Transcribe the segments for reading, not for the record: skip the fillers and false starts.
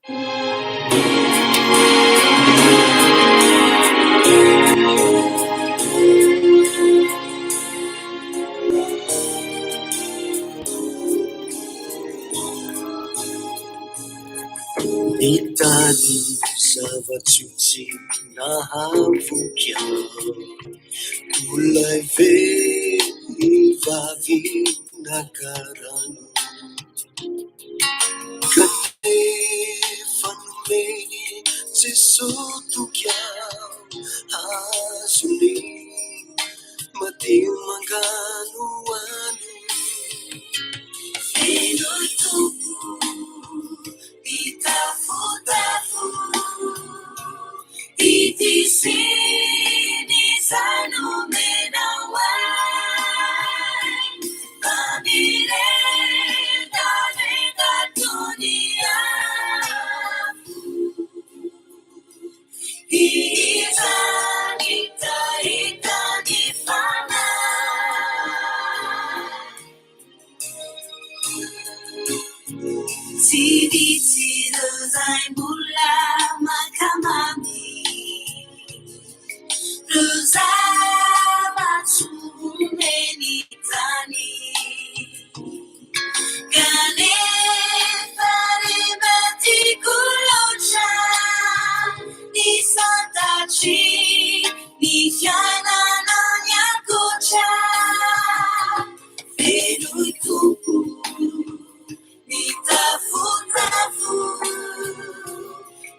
Itany zava-tsotsy nahavoky aho, olay vehivavy nakarano, kanefa nomeny Jesosy toky aho azony, madio mangano ano. Feno tompo itafotafo, itisini sanomena wai, mamirenda negatonia, izanita itanifana. Sidi-sida zay mbola makamami, rozava-tsomeny tany, kanefa rimatiako loatra ny santatry ny fiainana ny ankoatra. Feno tompo itafotafo,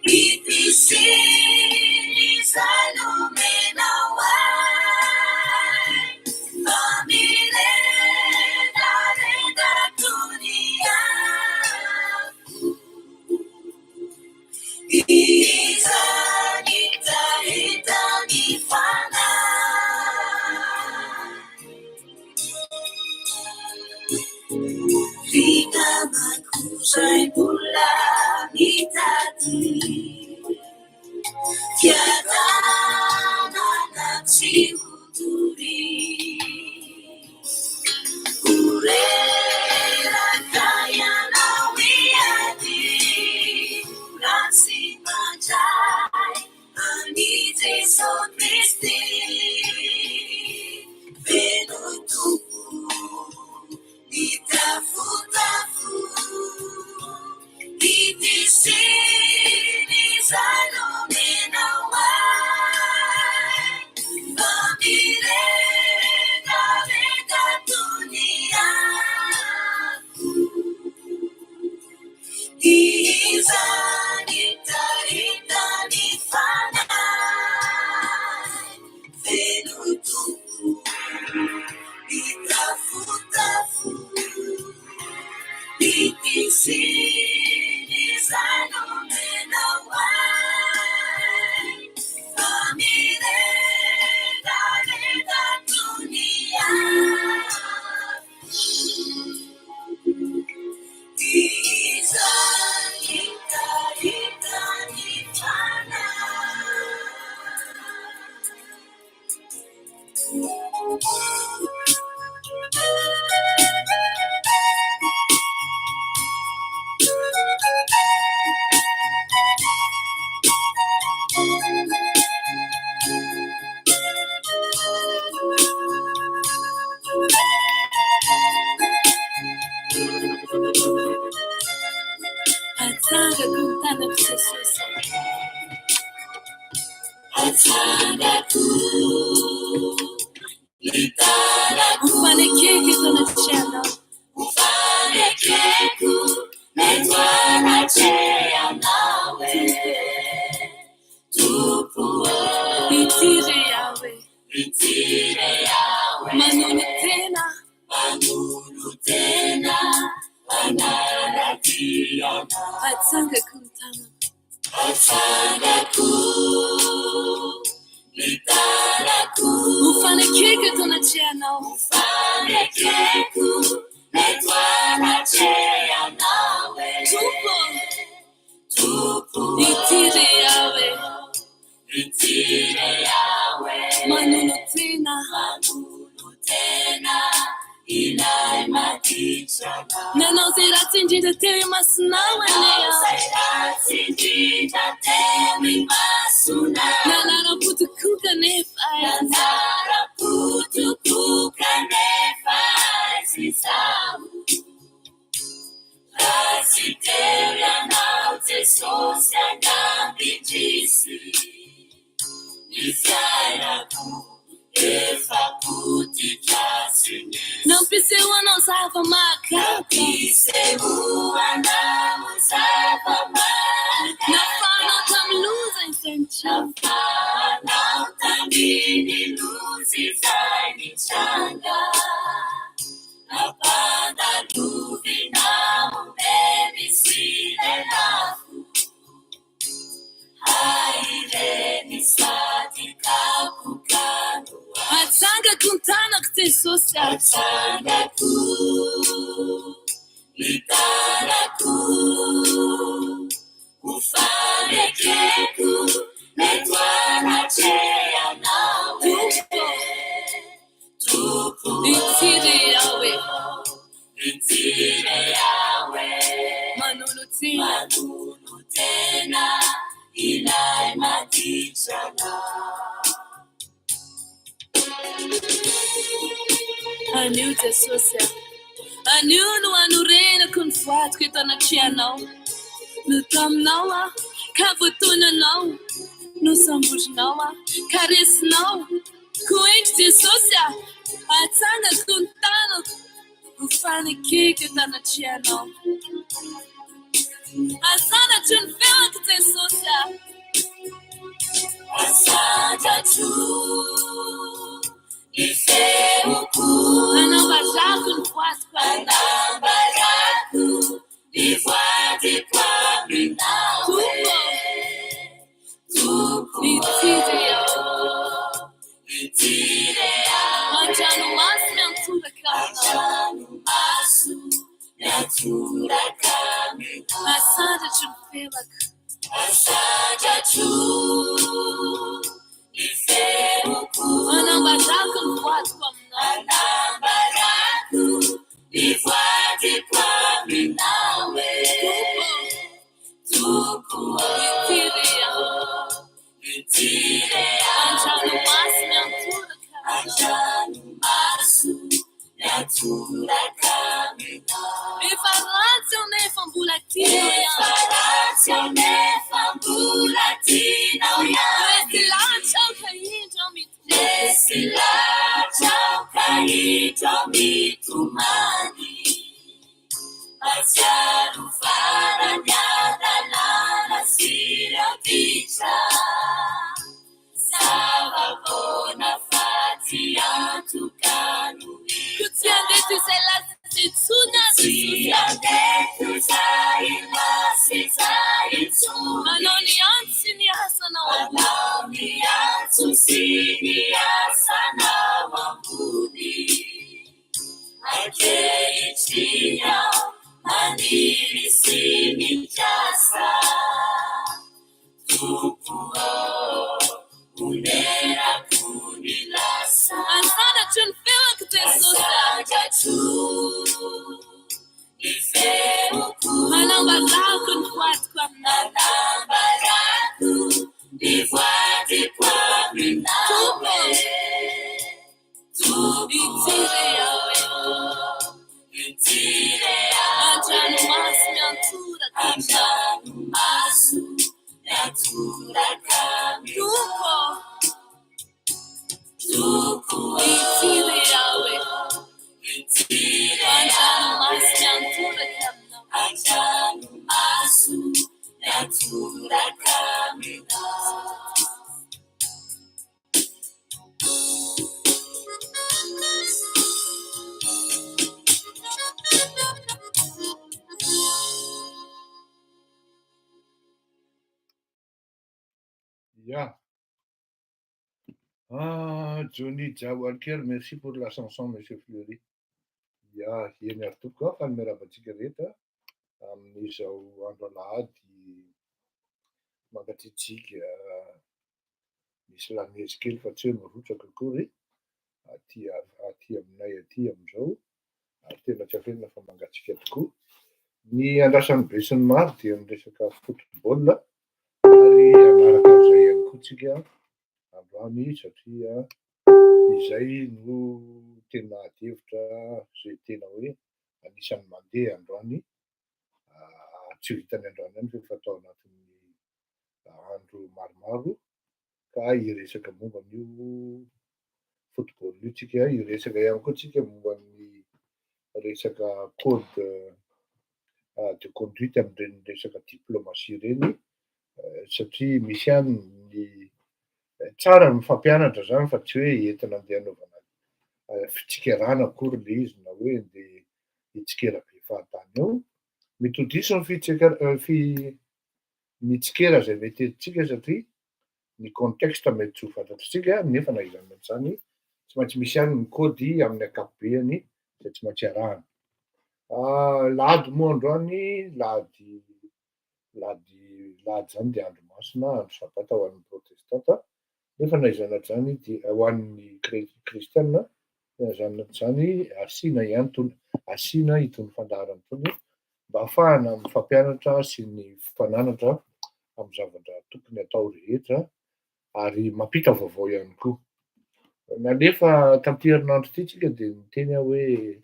itisini sanomena wai, mamirenda negatonia, izanita itanifana. Vita makuzay mbola mitady, fiadanana tsy hotory, oreraka ianao iady, ratsy mandray ani Jesosy Kristy. Feno tompo itafotafo, itisini sanomena wai, mamirenda negatonia, izanita itanifana. Feno tompo itafotafo, itisini sanomena wai, mamirenda negatonia, izanita itanifana. Atanga kuntana Jesosy, atanga litaraku, ufanekeke tonachena, ufanekeku netwanachea nawe, tupu itire yawe, manunu tena, anaratiana, atanga kuntana, atanga litaraku, ufanekeke tonachea nawe, ufanekeku netwanachea nawe, tupu itire yawe, manunu tena, inai matiche. Nanao zay ratsy indrindra teo imasinao anea Nalaraputukuka nefa Rasitelianao Jesus anambidrisi Isairaku efakutikasini Nampisehoanao zava-maka Nampisehoanao zava-maka Nafanao tamiloza isentra Nafanao tamini luzi zay nitranga Napanda luvinao memisile lafu Haireni sadika kukanu Atsanga kuntana kutesosa Atsanga ku Litaraku Ufarekeku Netwana chea nawe Tupu Itiri yawe Itire yawe Manulutena Ilai matichana Aniu te sosia Aniu no anurena kun fuat kita na chianao No tam nawa Kavutuna nao No sambuj nawa Karis nao Kuench te sosia Atanga kuntano Ufani kike tana chianao Asana chunfewa kite sosia Asana chu Ifeuku Anambaraku nfuatwa Anambaraku Nifuati kwa minawe Tuku Itire yao Itire yao Anjanu masu nyantura kamina Anjanu masu nyantura kamina Asana chunfewa Asana chu Ifeuku Anambaraku nfuatwa Anambaraku Nifuati kwa minawe Tuku Itire yao Itire yao Anjanu masu nyantura kamina Anjanu masu nyantura kamina Ifarazio nefambulatino ya Ifarazio nefambulatino ya Desilacha ukaito mitu Desilacha ukaito mitumani Asiaru faranyada lana sira picha Sava bona fati antukanu Kutiande tu sela situna Kutiande tu saila sitaitu Manoni ansi ni asana wabuni Manoni ansu sini asana wabuni Ake ichinya Maniri sini jasa Tupuo Unera kunilasa Asana chunfewa kutesosa Asana chu Ifeuku Anambaraku nfuatwa Anambaraku Nifuati kwa minawe Tupu Itire yawe Itire yawe Anjanu masu nyantura kamina Anjanu masu nyantura kamina Tupu Itire yawe Itire Anjanu masu nyantura kamina Anjanu masu nyantura kamina Yeah. Johnny Jawalker, merci pour la chanson, Monsieur Fleury. Ja, hieny ary tokoa fa miarabantsika rehetra amin'izao andro alahady mangatsiatsika misy lamezi kely fa tsy hoe mirotsaka akory aty aminay aty amin'izao ary tena tsy afenina fa mangatsika tokoa. Ny andrasan'ny be sy ny maro dia ny resaka football ary anaraka an'izay ihany koa tsika androany satria izay no tena hevitra zay tena hoe anisan'ny mandeha androany, tsy ho hitany androany ihany fa efa atao anatin'ny andro maromaro ka hiresaka momba an'io football io tsika, hiresaka ihany koa tsika momba ny resaka code de conduite amin'ireny resaka diplomatie ireny, satria misy ihany ny tsara ny fampianatra zany fa tsy hoe entina andeha hanaovana fitsikirana akory le izy na hoe andeha hitsikera be fahatany eo. Mitody diso ny tsikera zay mety entintsika satria ny contexte mety tsy ho fantatritsika nefa na izany amin'izany tsy maintsy misy ihany ny kôdy amin'ny ankapobeny zay tsy maintsy arahana. Lahady moa androany, lahady zany dia andro masina, andro sabata ho an'ny protestanta, nefa na izany zany dia ho an'ny kristianina, na izany zany asiana itony fandaharana itony mba ahafahana mifampianatra sy ny mifananatra amin'ny zavatra tokony atao rehetra ary mampita vaovao ihany koa. Nanefa tamin'ity herinandro ity tsika dia miteny aho hoe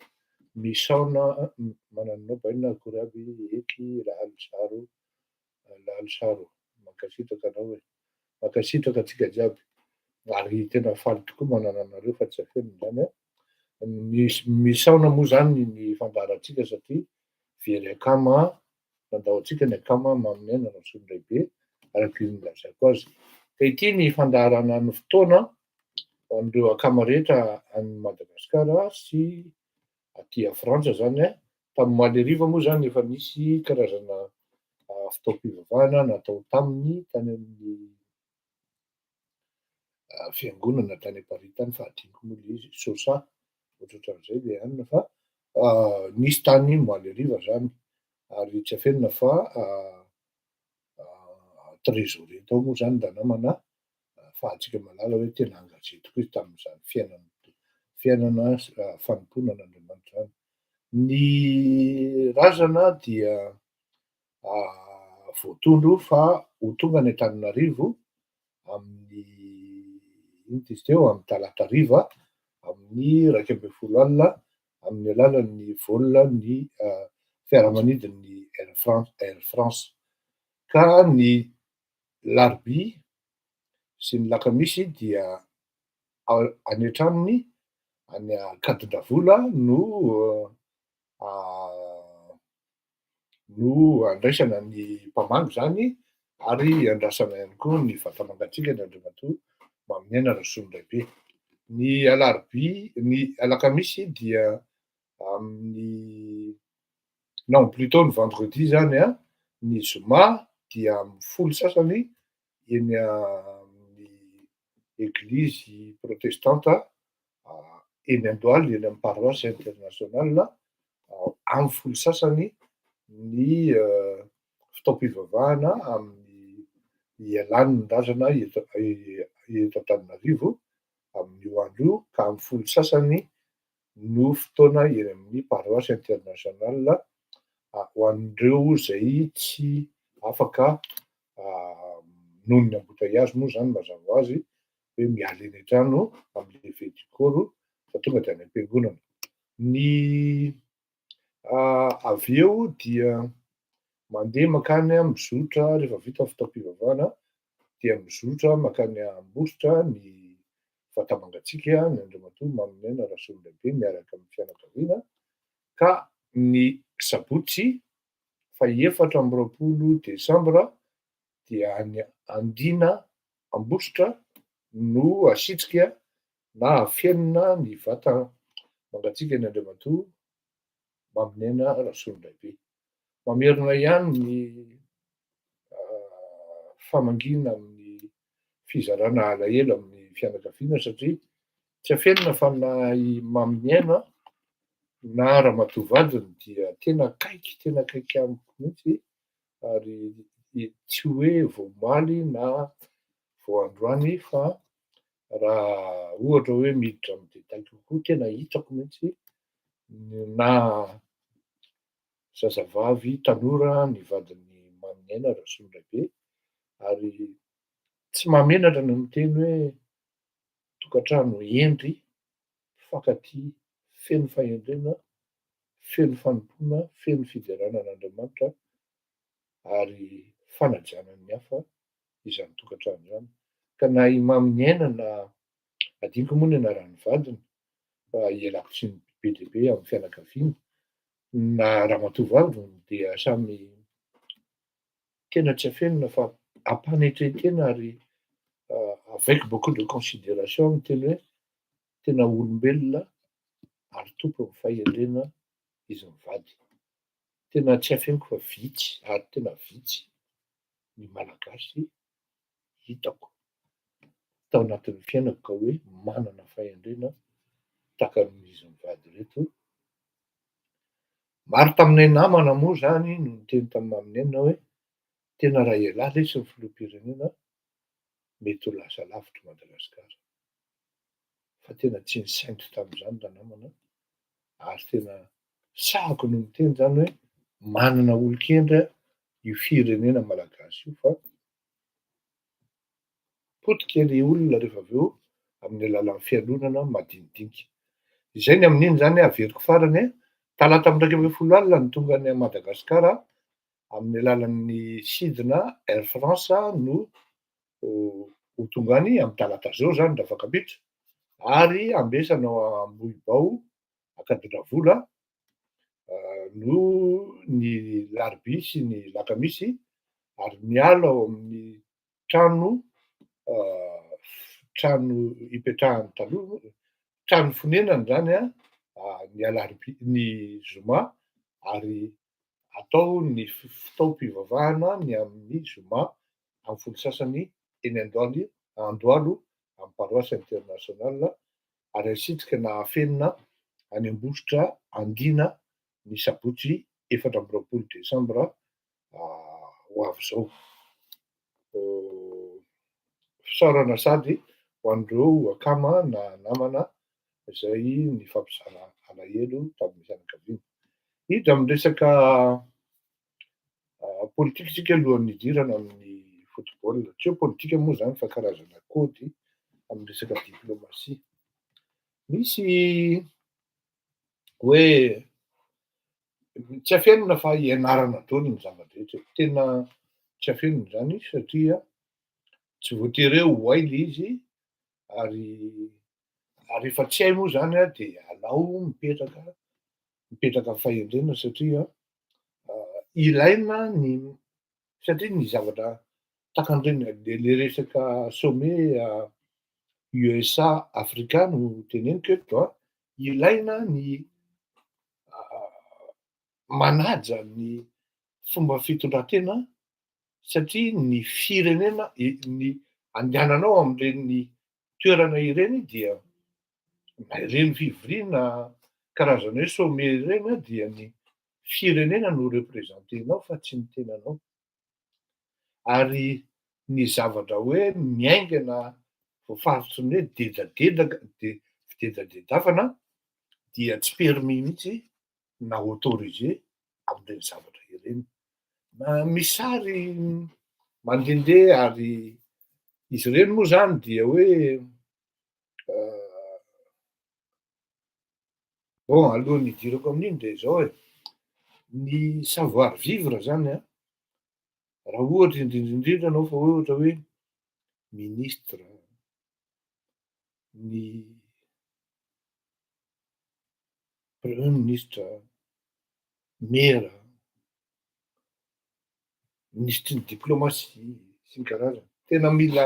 misaona mananonao baina akory aby eky lalosaro mankasitraka anao hoe mankasitraka atsika jiaby ary tena faly tokoa manana anareo fa tsy afenina zany misaona moa zany ny fandaharantsika satria very akama nandao antsika ny akama maminay nanaosony lehibe araka ny lazaiko azy. Ka ity ny fandaharana ny fotoana ho an'ireo akama rehetra any Madagasikara sy aty Frantsa zany tamin'ny Moaleriva moa zany efa nisy karazana fitaom-pivavahana natao taminy tany amin'ny fiangonana tany Paris tany fa adinoko moa le izy Sosa ohatrohatran'izay le anina fa nisy tany Moaleriva zany ary tsy afenina fa trésorier tao moa zany da namana fahantsika malala hoe tena engagé tokoa izy tamin'izany fiainana fanomponan'Andriamanitra zany. Ny razana dia voatondro fa ho tonga ny Antananarivo amin'ny inona izy teo amin'ny talata hariva amin'ny 12 alina amin'ny alalan'ny vol ny fiaramanidin'ny Air France. Ka ny larobia sy ny lakamisy dia any an-tranony any Kadindravola no andraisana ny mpamangy zany ary andrasana ihany koa ny vata mangatsiaka ny Andriamatoa maminay narasony lehibe. Ny alarobia, ny alakamisy dia amin'ny non plutôt ny vendredi zany ny zoma dia amin'ny folo sasany eny amin'ny eglizy protestanta eny Andohalo eny amin'ny paroisse internationale amin'ny folo sasany ny fitaom-pivavahana amin'ny ialan'ny razana eto Antananarivo amin'io andro io ka amin'ny folo sasany no fotoana eny amin'ny paroisse internationale ho an'ireo zay tsy afaka noho ny embouteillage moa zany mazava ho azy hoe miala eny an-trano amin'ny lever du corps fa tonga de any am-piangonana. Ny avy eo dia mandeha makany mizotra rehefa vita ny fitaom-pivavahana dia mizotra makany Ambositra ny vata mangatsiaka ny Andriamatoa maminay narasony lehibe miaraka amin'ny fianakaviana ka ny sabotsy 24 Desambra dia any Andina Ambositra no asitrika na afienina ny vata mangatsiaka ny Andriamatoa maminay narasony lehibe. Mamerina ihany ny famangina amin'ny fizarana alahelo amin'ny fianakaviana satria tsy afenina fa na i mamiaina na ramatoavadiny dia tena akaiky amiko mihitsy ary tsy hoe vao omaly na vao androany fa raha ohatra hoe miditra amin'ny détail kokoa tena hitako mihitsy na zazavavy tanora ny vadiny mamenatra raha be ary tsy mahamenatra no miteny hoe tokantrano endry, mifankatia, feno fahendrena, feno fanompoana, feno fideranan'Andriamanitra ary fanajanan'ny hafa izany tokantrano izany. Ka na i maminy na adiniko moa ny anaran'ny vadiny fa ialako tsiny be dia be amin'ny fianakaviana na ramatoa vavy dia samy tena tsy afenina fa ampanetretena ary avec beaucoup de considération miteny hoe tena olombelona ary tompony fahendrena izy mivady. Tena tsy afeniko fa vitsy ary tena vitsy ny malagasy hitako tao anatin'ny fiainako ka hoe manana fahendrena tahaka izy mivady reto. Maro taminay namana moa zany no niteny tamin'ny maminena hoe tena raha ialahy lesy ny filoham-pirenena mety ho lasa lavitra Madagasikara. Fa tena tsy nisainto tamin'izany raha namana ary tena sahako no miteny zany hoe manana olon-kendra io firenena malagasy io fa potika ny olona rehefa avy eo amin'ny alalan'ny fianonana madinidinika. Izay ny amin'iny zany averiko farany talata amby 12 ny tonga any Madagasikara amin'ny alalan'ny sidina Air France no ho tonga any amin'ny talata zao zany raha fakabitra ary ambesana ao Ambohibao Akadinavola no ny larobia sy ny lakamisy ary miala ao amin'ny trano ipetrahany taloha, trano fonenany zany ny alarobia ny zoma ary atao ny fitaom-pivavahana ny amin'ny zoma amin'ny folo sasany eny Andohalo amin'ny paroisse internationale ary asitrika na afenina any Ambositra Andina ny sabotsy 24 Desambra ho avy zao. Fisaorana sady ho an'ireo akama na namana izay nifampizara alahelo tamin'ny fianakaviana. Hiditra amin'ny resaka politika isika alohan'ny hidirana amin'ny football. Tsy hoe politika moa zany fa karazana kôdy amin'ny resaka diplomasia. Misy hoe tsy afenina fa ianarana daholo ny zava-drehetra. Tena tsy afenina zany satria tsy voatery hoe ho hay le izy ary rehefa tsy hay moa zany dia alao mipetraka amin'ny fahendrena satria ilaina satria ny zavatra tahaka an'ireny le resaka sommet USA Afrika no teneniko eto ilaina ny manaja ny fomba fitondrantena satria ny firenena ny andehananao amin'ireny toerana ireny dia na ireny fivoriana karazana hoe sommet ireny dia ny firenena no reprezentenao fa tsy ny tenanao. Ary ny zavatra hoe miaingana voafarotry ny hoe fidedadedafana dia tsy permis mihitsy na autorisé amin'ireny zavatra ireny. Misy mandehandeha ary izy ireny moa zany dia hoe bon alohan'ny hidirako amin'iny dia izao ny savoir vivre zany raha ohatra indrindra anao fa ohatra hoe ministra, ny premier ministra, mera, ministry ny diplomasia sy ny karazany tena mila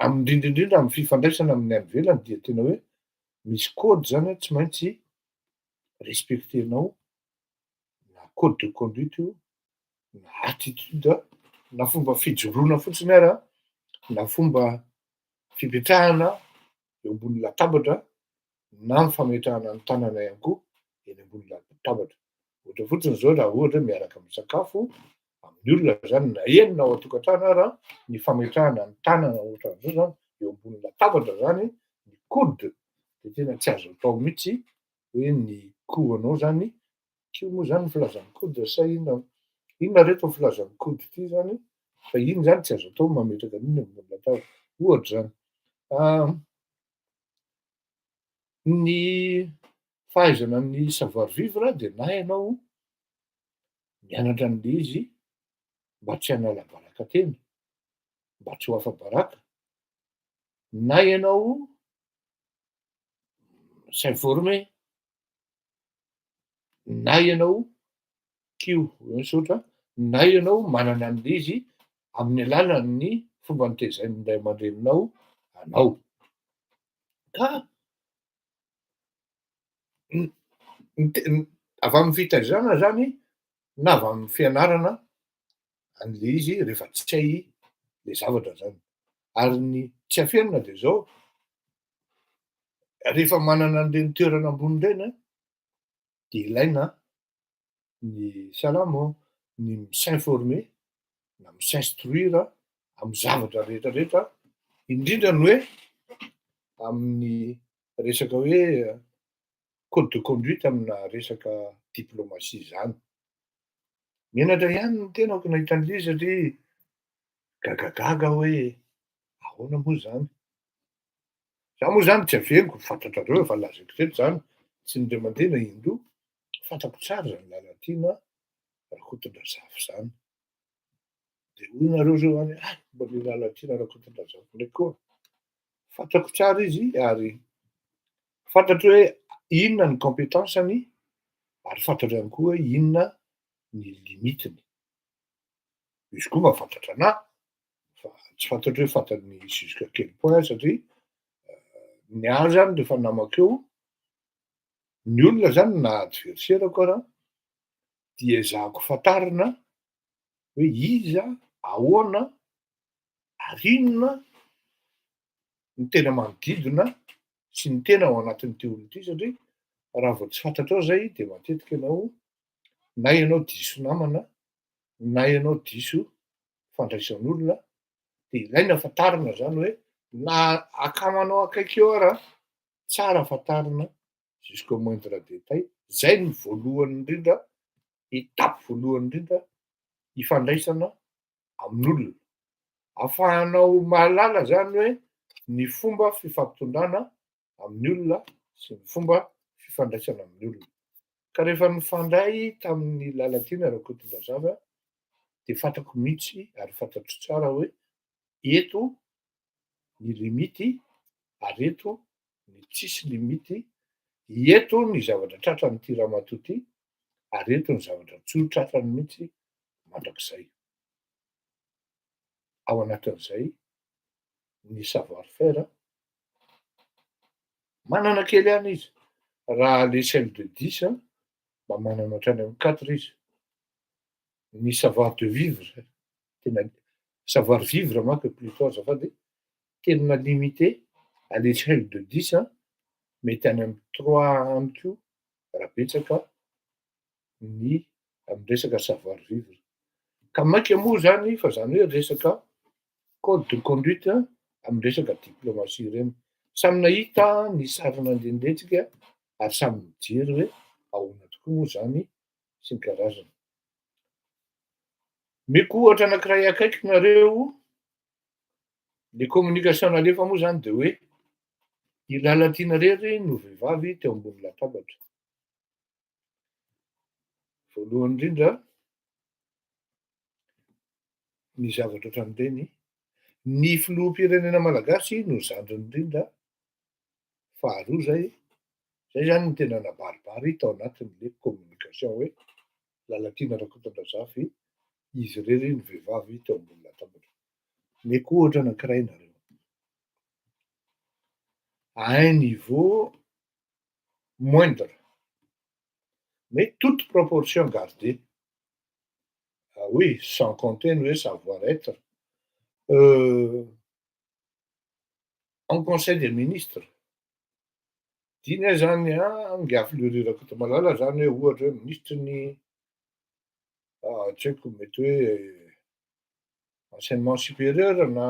indrindrindrindra amin'ny fifandraisana amin'ny any ivelany dia tena hoe misy kôdy zany tsy maintsy respectenao na code de conduite io na attitude na fomba fijoroana fotsiny ary na fomba fipetrahana eo ambony latabatra na ny fametrahana ny tanana ihany koa eny ambony latabatra. Ohatra fotsiny zao raha ohatra miaraka misakafo amin'ny olona zany na eny na ao an-tokantrano ary ny fametrahana ny tanana ohatran'izao zany eo ambony latabatra zany ny code dia tena tsy azo atao mihitsy hoe ny koho anao zany, kio moa zany filazan'ny kody de sa inona reto ny filazan'ny kody ty zany, fa iny zany tsy azo atao mametraka an'iny ambony latabatra, ohatra zany. Ny fahaizana ny savoir vivre de na ianao mianatra an'le izy mba tsy hanala baraka tena, mba tsy ho afa-baraka, na ianao s'informer, na ianao kio misaotra, na ianao manana an'le izy amin'ny alalan'ny fomba nitezainin'ny ray aman-dreninao anao. Ka avy amin'ny fitaizana zany na avy amin'ny fianarana an'le izy rehefa tsy hay le zavatra zany. Ary ny tsy hafianina de zao, rehefa manana an'reny toerana ambony reny a, de ilaina ny salamo, ny s'informer na s'instruire am'zavatra rehetrarehetra, indrindra ny hoe amin'ny resaka hoe code de conduite amina resaka diplomatie zany. Mianatra ihany no tenako nahita an'le izy satria gagagaga hoe ahoana moa zany? Za moa zany tsy aveniko, fantatrareo efa lazaiko teto zany, tsy indray mandeha na indroa, fantako tsara zany lalatiana Rakotondrazafy zany. De hoy nareo zao any ah mbô le lalatiana Rakotondrazafy ndraiky koa, fantako tsara izy ary fantatro hoe inona ny compétenceny ary fantatro ihany koa hoe inona ny limitiny. Izy koa mahafantatra anahy, fa tsy fantatro hoe fantany jusqu'à quel point satria ny ahy zany rehefa namako eo, ny olona zany na adversairako ara, dia ezahako fantarina hoe iza, ahoana, ary inona ny tena manodidina sy ny tena ao anatin'ity olona ity satria raha vao tsy fantatrao zay de matetika ianao na ianao diso namana, na ianao diso fandraisan'olona, de ilaina fantarina zany hoe na akamanao akaiky eo ara, tsara fantarina jusqu'au moindre détail. Zay ny voalohany indrindra, étape voalohany indrindra ifandraisana amin'olona. Ahafahanao mahalala zany hoe ny fomba fifampitondrana amin'ny olona sy ny fomba fifandraisana amin'ny olona. Ka rehefa nifandray tamin'ny lalatiana Rakotondrazafy aho de fantako mihitsy ary fantatro tsara hoe eto ny limity ary eto ny tsisy limity, eto ny zavatra tratran'ity ramatoa ty ary eto ny zavatra tsy ho tratrany mihitsy mandrakizay. Ao anatin'izay ny savoir faire manana kely ihany izy, raha l'échelle de 10 mba manana hatrany amin'ny 4 izy. Ny savoir de vivre, tena savoir vivre manko plutôt azafady, tena limité à l'échelle de 10 mety any amin'ny 3 any koa raha betsaka ny am'resaka savoir vivre. Ka maika moa zany fa zany hoe resaka code de conduite am'resaka diplomatie reny. Samy nahita ny sary nandehandehantsika ary samy mijery hoe ahoana tokoa moa zany sy ny karazany. Meko ohatra anankiray akaiky nareo, le communication nalefa moa zany de hoe i lalatiana rery no vehivavy teo ambony latabatra. Voalohany indrindra, ny zavatra ohatran'ireny, ny filoham-pirenena malagasy no zandriny indrindra, faharoa zay zany no tena nabaribary tao anatin'le communication hoe lalatiana Rakotondrazafy, izy rery no vehivavy teo ambony latabatra. Meko ohatra anankiray nareo. À un niveau moindre, mais toute proportion gardée. Ah oui, sans compter le savoir-être. En conseil des ministres, tiana zany angafy le Rakotomalala zany hoe ohatra hoe ministry ny tsy haiko mety hoe enseignement supérieur na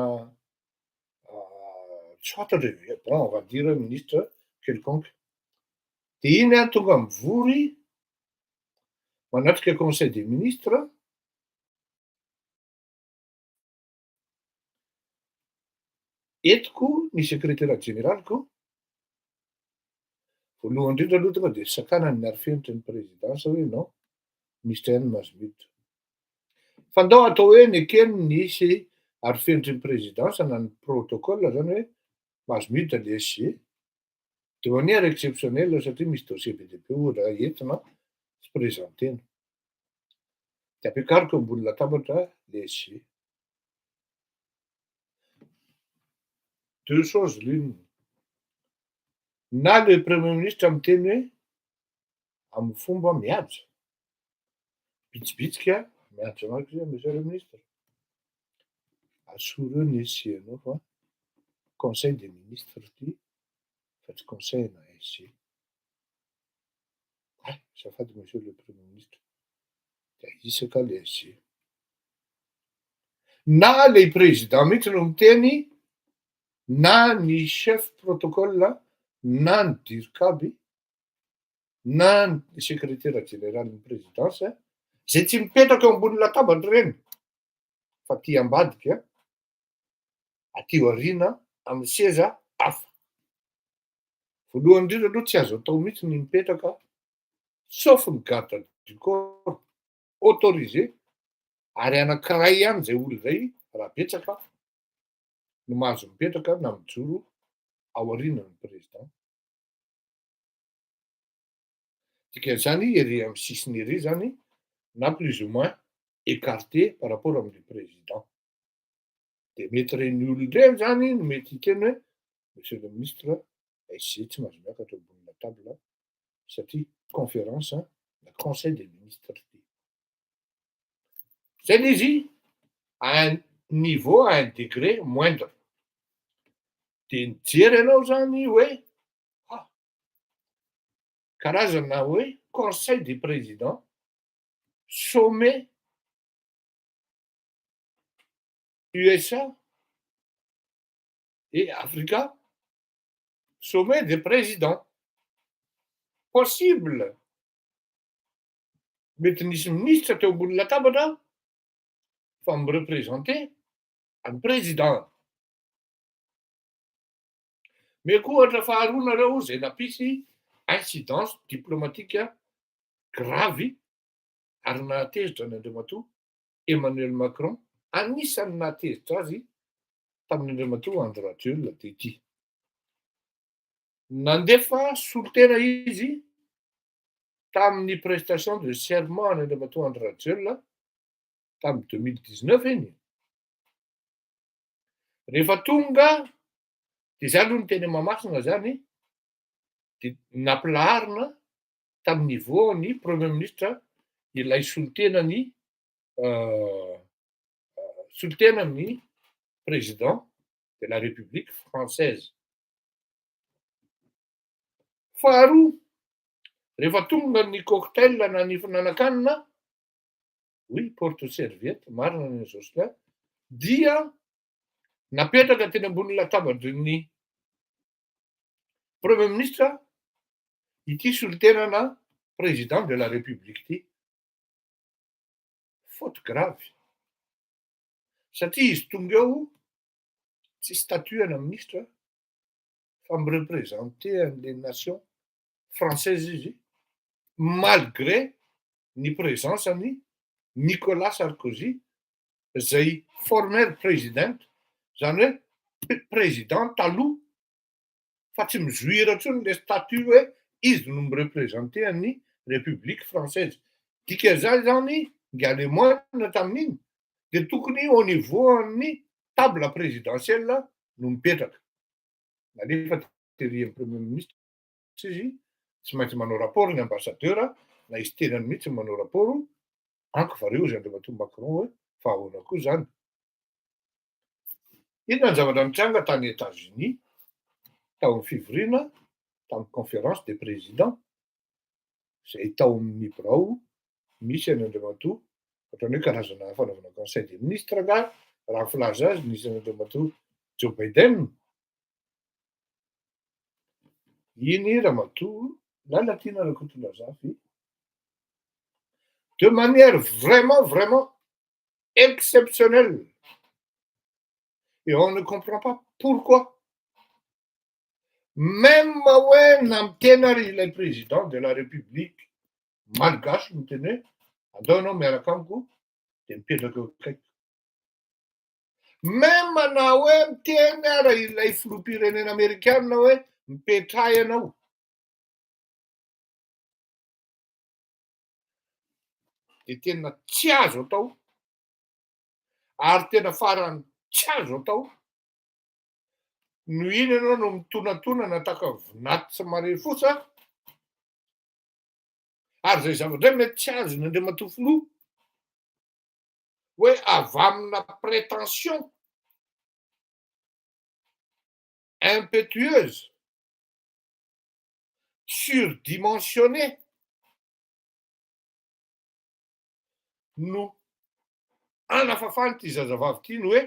tsy fantatro e, bon on va dire ministre quelconque. Dia iny tonga mivory manatrika conseil des ministres etiko ny secrétaire généralko voalohany indrindra aloha tonga dia sakanany ny arifenitry ny présidence hoe non ministre ny mazomidy fandao atao hoe ny ekeny nisy arifenitry ny présidence na ny protocole zany hoe mazomiditra le SG de manière exceptionnelle satria misy dossier be dia be ohatra entina sy présentena de ampiakariko ambony latabatra le SG. Deux choses l'une. Na le premier ministre miteny hoe amin'ny fomba mihaja bitsibitsika mihaja manko zay monsieur le ministre asoro ny SG anao fa conseil des ministres ty fa tsy conseil na SG. Azafady monsieur le premier ministre de isaka le SG. Na le président mihitsy no miteny na ny chef protocole na ny dirikaby na ny secrétaire général ny présidence zay tsy mipetraka eo ambony latabatra reny fa ty ambadika aty aoriana amin'ny seza hafa. Voalohany indrindra aloha tsy azo atao mihitsy ny mipetraka sauf ny garde du corps autorisé ary anankiray ihany zay olo zay raha betsaka no mahazo mipetraka na mijoro ao aorianan'ny président. Dikan'izany ery amin'ny sisiny ery zany na plus ou moins écarté par rapport amin'ny président. De mety reny olo reny zany no mety hiteny hoe monsieur le ministre SG tsy mahazo miakatra ambony latable satria conférence na conseil des ministres ty. Zay l'izy à un niveau, à un degré moindre. De nijery ianao zany hoe karazana hoe conseil des présidents sommet USA et Africa sommet des présidents possible mety nisy ministre teo ambony latabatra fa mireprésente amin'ny président. Mais koa ohatra faharoa nareo zay nampisy incidence diplomatique grave ary nahatezitra ny Andriamatoa Emmanuel Macron anisany nahatezitra azy tamin'ny Andriamatoa André Rajoelina de ity. Nandefa solotena izy tamin'ny prestation de serment ny Andriamatoa André Rajoelina tamin'ny 2019 iny. Rehefa tonga de zay aloha ny teny Mahamasina zany de nampilaharina tamin'ny niveau ny premier ministre ilay solotenany solotenany président de la République française. Faharoa rehefa tonga ny cocktail na ny finanankanina oui porte serviette marina ny Jocelyn dia napetraka teny ambony latabatra ny premier ministre ity solotenana président de la République ty. Faute grave satria izy tonga eo tsy statuena ministre fa mireprésente an'le nation française izy malgré ny présence any Nicolas Sarkozy zay formel président zany hoe président taloha fa tsy mijoira ntsony le statut hoe izy no mireprésente any République française. Dikan'izay zany Gagneront tamin'iny de tokony au niveau amin'ny table présidentielle no mipetraka. Nalefa tery amin'ny premier ministre izy tsy maintsy manao rapport ny ambassadeur na izy tenany mihitsy manao rapport anko vareo zy Andriamatoa Macron hoe fa ahoana koa zany. Inona ny zavatra nitranga tany États-Unis tao amin'ny fivoriana tamin'ny conférence des présidents zay tao amin'ny birao misy any Andriamatoa ohatrany hoe karazana fanaovana conseil des ministres nga raha filaza azy nisy any Andriamatoa Joe Biden. Iny Ramatoa Là tiana rakoto zafy, de manière vraiment, vraiment exceptionnelle. Et on ne comprend pas pourquoi. Même ouais, il est président de la République malgache, nous tenez, à Dono Merakangu, c'est une pied de coquette. Même ouais, il est flou américain, ouais, un pétaille, non. Dia tena tsy azo atao, ary tena farany tsy azo atao, no iny ianao no mitonatona tahaka vinaty tsy mare fosa, ary zay zavatra mety tsy azony Andriamatoa hoe avy amina prétention impétueuse, surdimensionnée, no anafafany ty zazavavy ty ny hoe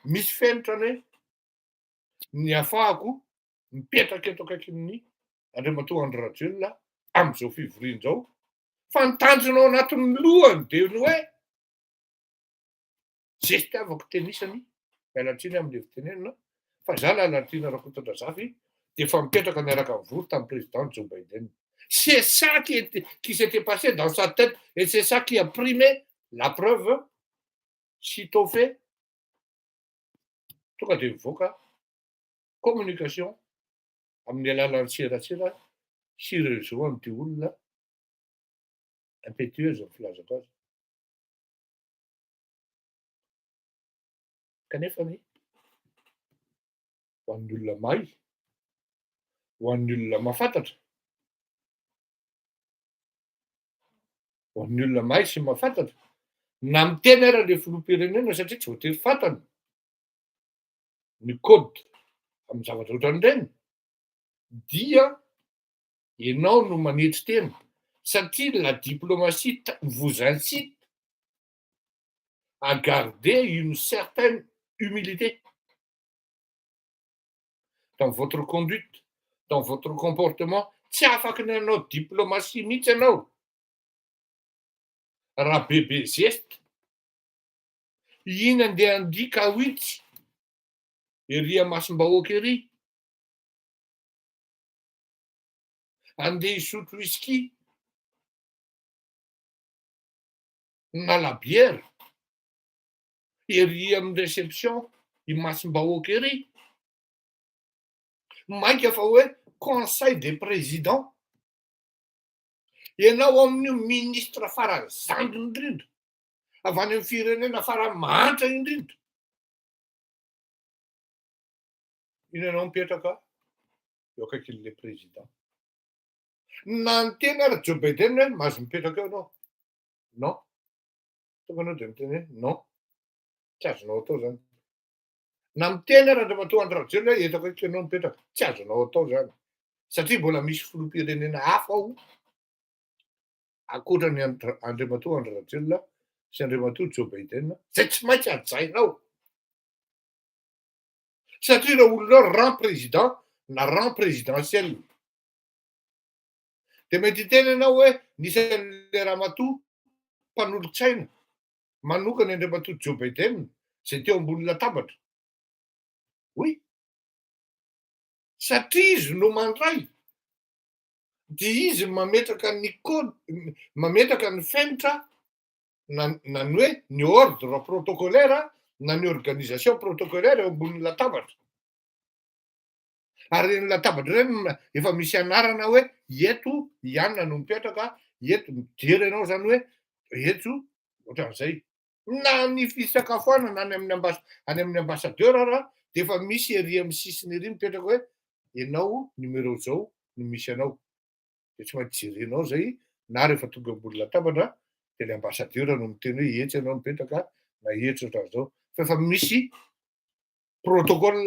misy fenitrany hoe ny afahako mipetraka eto akaikin'ny Andriamatoa Andry Rajoelina am'izao fivorian'izao, fa ny tanjonao anatin'ny lohany de ny hoe zay sy tiavako tenisany, mialatsiny am'le fitenenina, fa za lalatiana Rakotondrazafy de efa mipetraka miaraka mivory tamin'ny président Joe Biden. C'est ça qui s'était passé dans sa tête et c'est ça qui a primé la preuve sitôt fait. Tonga de mivoaka communication amin'ny alalan'ny serasera sy réseau am'ty olona impétueuse ny filazako azy. Kanefany ho an'ny olona mahay, ho an'ny olona mahafantatra, ho an'ny olona mahay sy mahafantatra, na miteny ara le filoham-pirenena satria tsy voatery fantany ny code amin'ny zavatra ohatran'ireny, dia ianao no manetry tena satria la diplomatie vous incite à garder une certaine humilité dans votre conduite, dans votre comportement. Tsy afaky ny anao diplomatie mihitsy ianao raha bebe zeste, iny andeha andika awitsy ery amasom-bahoaka ery, andeha hisotro whisky na labiera ery amin'ny réception i masom-bahoaka ery, mainka fa hoe conseil des présidents, ianao amin'io ministre farany zandry indrindra, avy any amin'ny firenena farany mahantra indrindra, iny ianao mipetraka eo akaikin'le président. Na ny teny ary Joe Biden hoe mahazo mipetraka eo anao, non, tonga anao de miteny hoe non, tsy azonao atao zany. Na miteny ary Andriamatoa Andry Rajoelina hoe eto akaiky ianao mipetraka, tsy azonao atao zany, satria mbola misy filoham-pirenena hafa ao ankoatran'ny Andriamatoa Andry Rajoelina sy Andriamatoa Joe Biden, zay tsy maintsy ajainao. Satria raha olonao rang président na rang présidentiel, de mety hiteny ianao hoe nisan'le ramatoa mpanolotsaina manokana Andriamatoa Joe Biden zay teo ambony latabatra. Oui, satria izy no mandray, dia izy mametraka ny code, mametraka ny fenitra na ny hoe ny ordre protocolaire na ny organisation protocolaire eo ambony latabatra. Ary reny latabatra ireny efa misy anarana hoe eto Ianna no mipetraka, eto mijery ianao zany hoe eto ohatran'izay. Na ny fisakafoanana any amin'ny ambassadeur ara de efa misy ery amin'ny sisiny ery mipetraka hoe ianao numéro zao no misy anao, de tsy maintsy jerenao zay, na rehefa tonga ambony latabatra de le ambassadeur no miteny hoe eto ianao mipetraka na eto ohatran'izao, fa efa misy protocole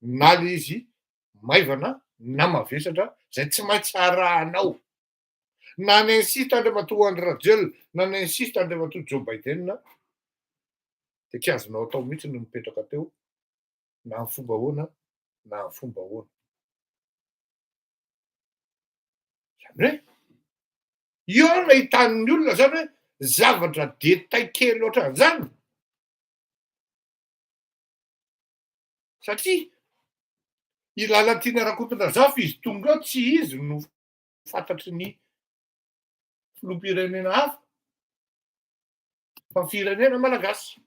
na le izy maivana na mavesatra zay tsy maintsy arahanao. Na ny insiste Andriamatoa Andry Rajoelina na ny insiste Andriamatoa Joe Biden de tsy azonao atao mihitsy no mipetraka teo na ny fomba ahoana na ny fomba ahoana. hoe io nahitan'ny olona zany hoe zavatra detay kely loatra an'izany satria i lalatiana rakotona zafy izy tonga ao tsy izy no fantatry ny filoham-pirenena hafa fa ny firenena malagasy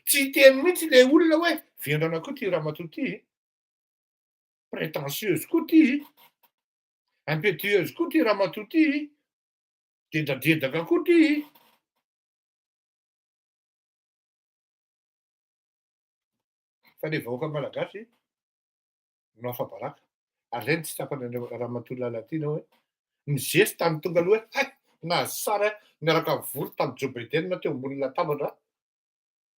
tsy teny mihitsy le olona hoe vendrana koa ty ramatoa ty prétentieuse koa ty impétueuse koa ty ramatoa ty dedadedaka koa ty fa le vahoaka malagasy no afabaraka ary zay ny tsy tapany ramatoa lalatiana hoe mizesy tamy tonga aloha hoe na sara miaraka volo tamy Joe Biden teo ambony latabatra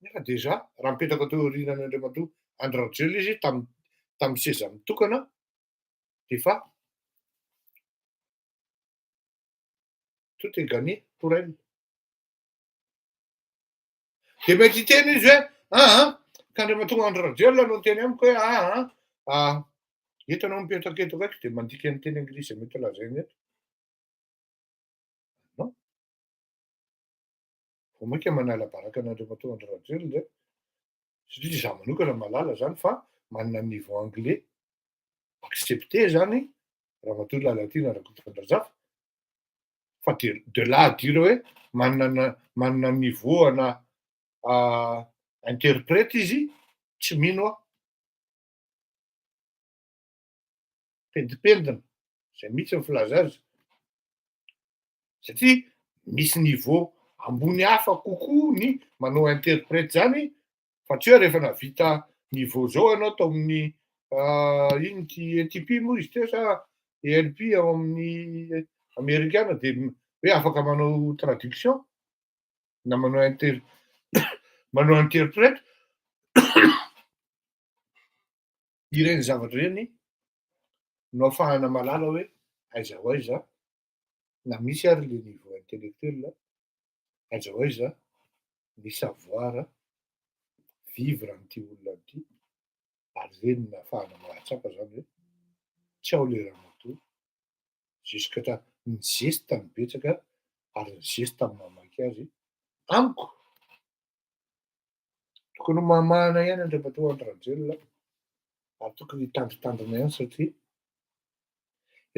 nefa deja raha mipetraka teo aorianan'Andriamatoa Andrajelo izy tamy seza mitokana de fa tout est gagné pour elle de mety hiteny izy hoe k'Andriamatoa Andrajelo no teny amiko hoe hitanao mipetraka eto kaiky de mandika ny teny anglisy mety lazainy eto non vo maika manala baraka an'Andriamatoa Andrajelo zay satria za manokana malala zany fa manana niveau anglais accepté zany ramatoa lalatiana rakotondrazafy fa de là à dire hoe manana niveau ana interprète izy tsy mino aho pendipendina zay mihitsy ny filaza azy satria misy niveau ambony hafa kokoa ny manao interprète zany fa tsy hoe rehefa navita niveau zao ianao tao amin'ny ino ty ETP moa izy teo sa ELP ao amin'ny amerikana de hoe afaka manao traduction na manao interprète ireny zavatra reny no ahafahana malala hoe aiza ho aiza na misy ary le niveau intellectuel aiza ho aiza ny savoir vivre an'ity olona ty ary reny no ahafahana mahatsapa zany hoe tsy ao le ramatoa jusque ta ny zesy tamy betsaka ary ny zesy tamy mamaky azy amiko tokony mamahana ihany Andriamatoa Andrajelo ary tokony hitandritandrina ihany satria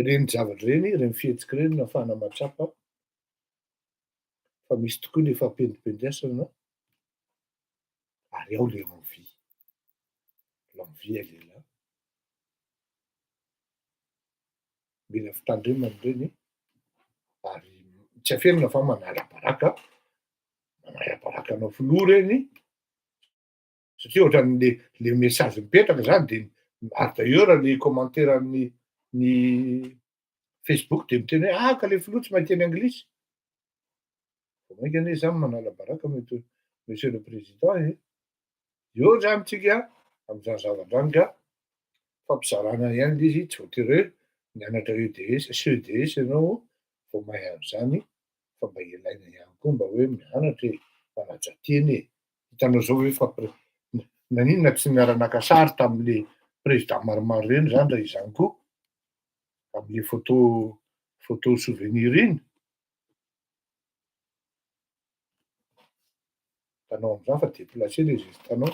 reny zavatra reny reny fihetsiky reny no ahafahana mahatsapa fa misy tokoa le fampendipendesana ary ao le envie l'envie elle est là mila fitandremana reny ary tsy aferina fa manala-baraka anao filoha reny satria ohatran'le message mipetraka zany de ary d'ailleurs le commentaire ny Facebook de miteny hoe ka le filoha tsy mahay teny anglisy vo maika anie zany manala-baraka monsieur le président io zany tsika am'izany zavadrany ka fampizarana ihany le izy tsy voatery hoe mianatra EDS CEDS ianao vo mahay an'izany fa mba ilaina ihany koa mba hoe mianatra manaja teny hitanao zao hoe naninona tsy miara-naka sary tam'le président maromaro reny zany raha izany koa am'le photo souvenir iny tanao am'izany fa déplacé le gestanao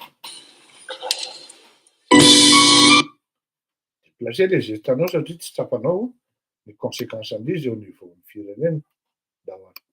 déplacé le gestanao satria tsy tsapanao ny conséquence an'izy au niveau ny firenena dahoany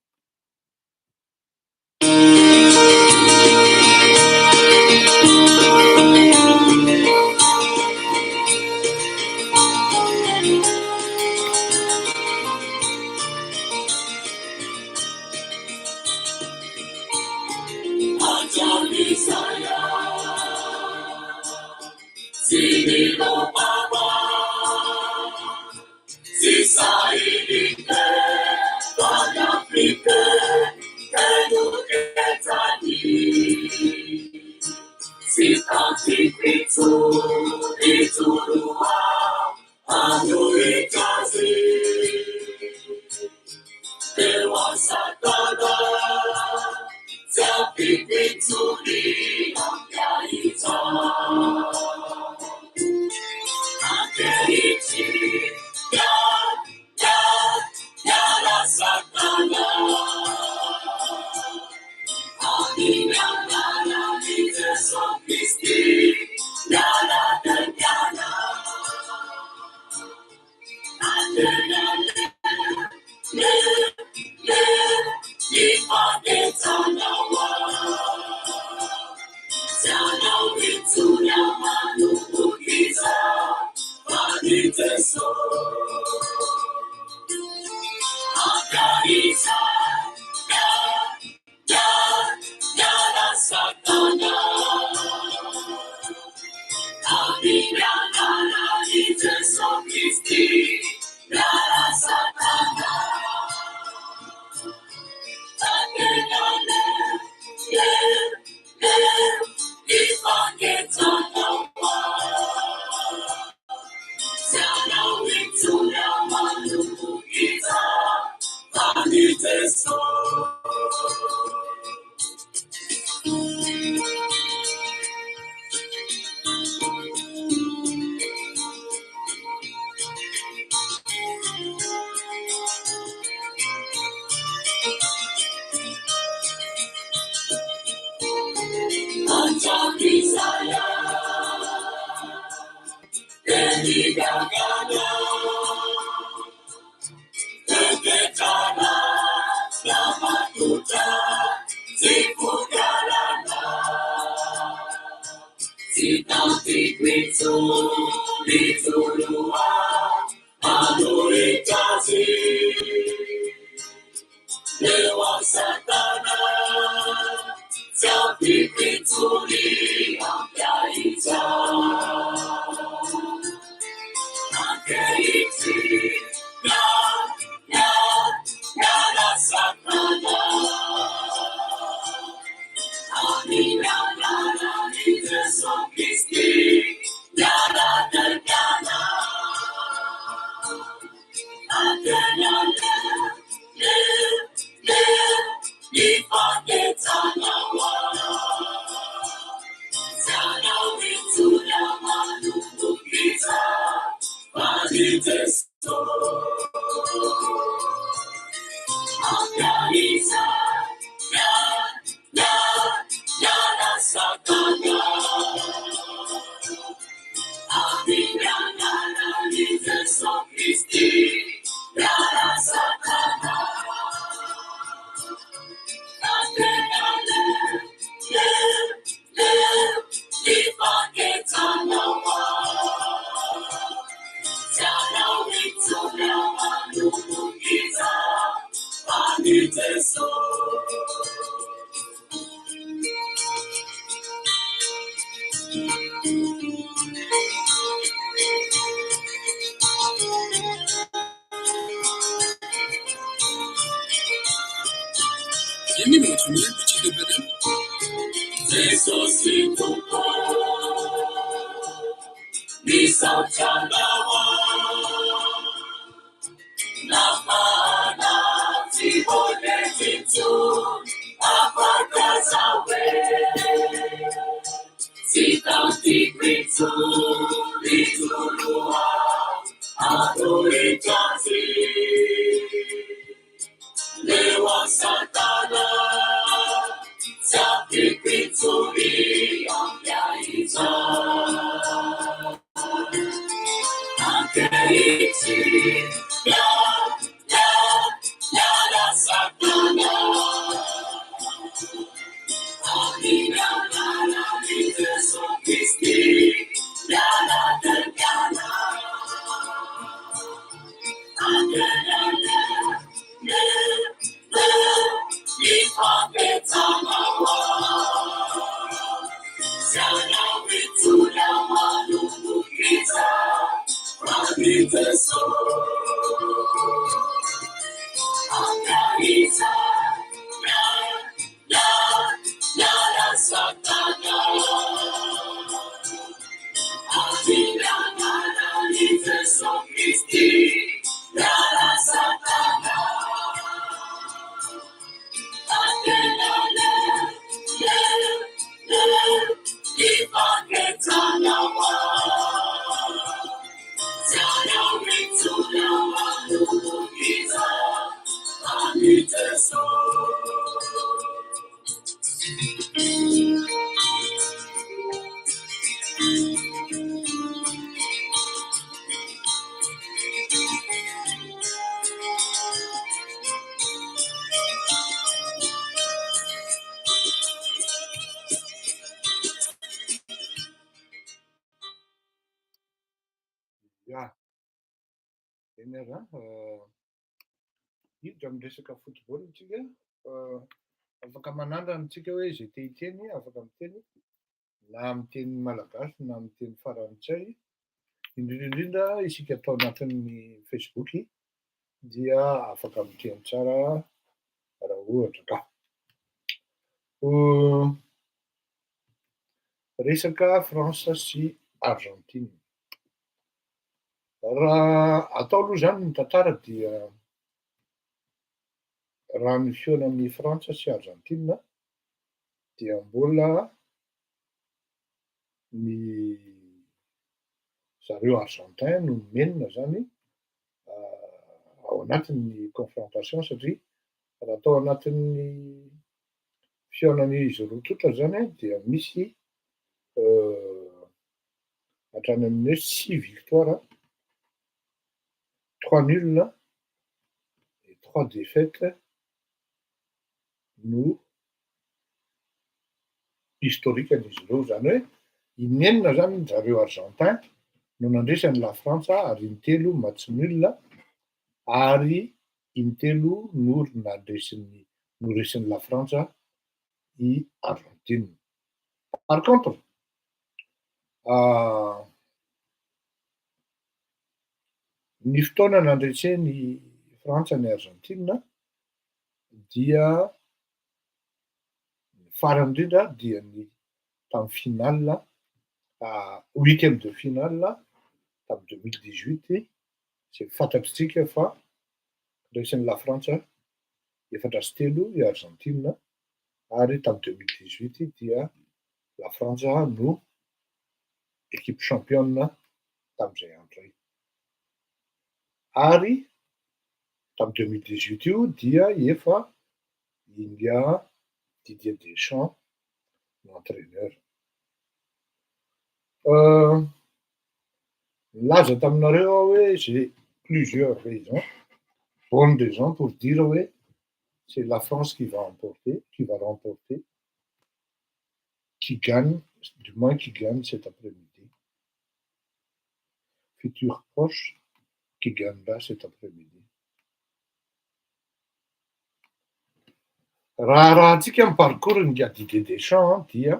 eny ara iditra amin'ny resaka football tsika afaka manandrana hoe zay te hiteny afaka miteny na amin'ny teny malagasy na amin'ny teny farantsay indrindrindrindra isika atao anatin'ny Facebook dia afaka miteny tsara raha ohatra ka resaka France sy Argentine. Raha atao aloha zany ny tantara dia raha ny feonan'ny Frantsa sy Argentine dia mbola ny zareo Argentin no menina zany ao anatin'ny confrontation satria raha atao anatin'ny feonan'izy roa tsotra zany dia misy hatrany amin'ny hoe 6 victoires, 3 nuls et 3 défaites no historikan'izy ireo zany hoe inenina zany zareo Argentin no nandresany la Frantsa ary intelo match nul ary intelo no noresin'ny la Frantsa i Argentine. Par contre ny fotoana nandreseny Frantsa ny Argentine dia farany indrindra dia ny tamin'ny finale huitième de finale tamin'ny 2018 zay fantatritsika fa resin'ny la Frantsa 4-3 i Argentine ary tamin'ny 2018 dia la Frantsa no équipe championne tamin'izay andro zay. Ary tamin'ny 2018 io dia efa inga Didier Deschamps no entraîneur. Milaza taminareo aho hoe j'ai plusieurs raisons, bonnes raisons pour dire hoe c'est la France qui va remporter, qui gagne cet après-midi. Futur proche qui gagnera cet après-midi. Raha antsika amin'ny parcours ny Didier Deschamps dia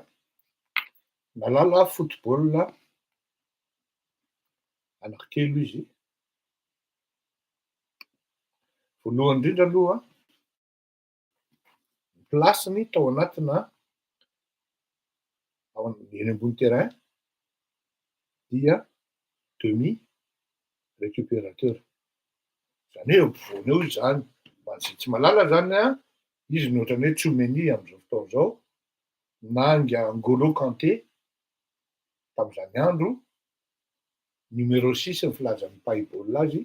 nalala football anankitelo izy. Voalohany indrindra aloha ny plasiny tao anatina eny ambony terrain dia demi récupérateur. Zany hoe ampovoany eo zany manzay tsy malala zany izy no ohatran'ny hoe Tchouaméni amin'izao fotoana izao na N'Golo Kanté tamin'izany andro numéro 6 ny filazan'ny paille-ball azy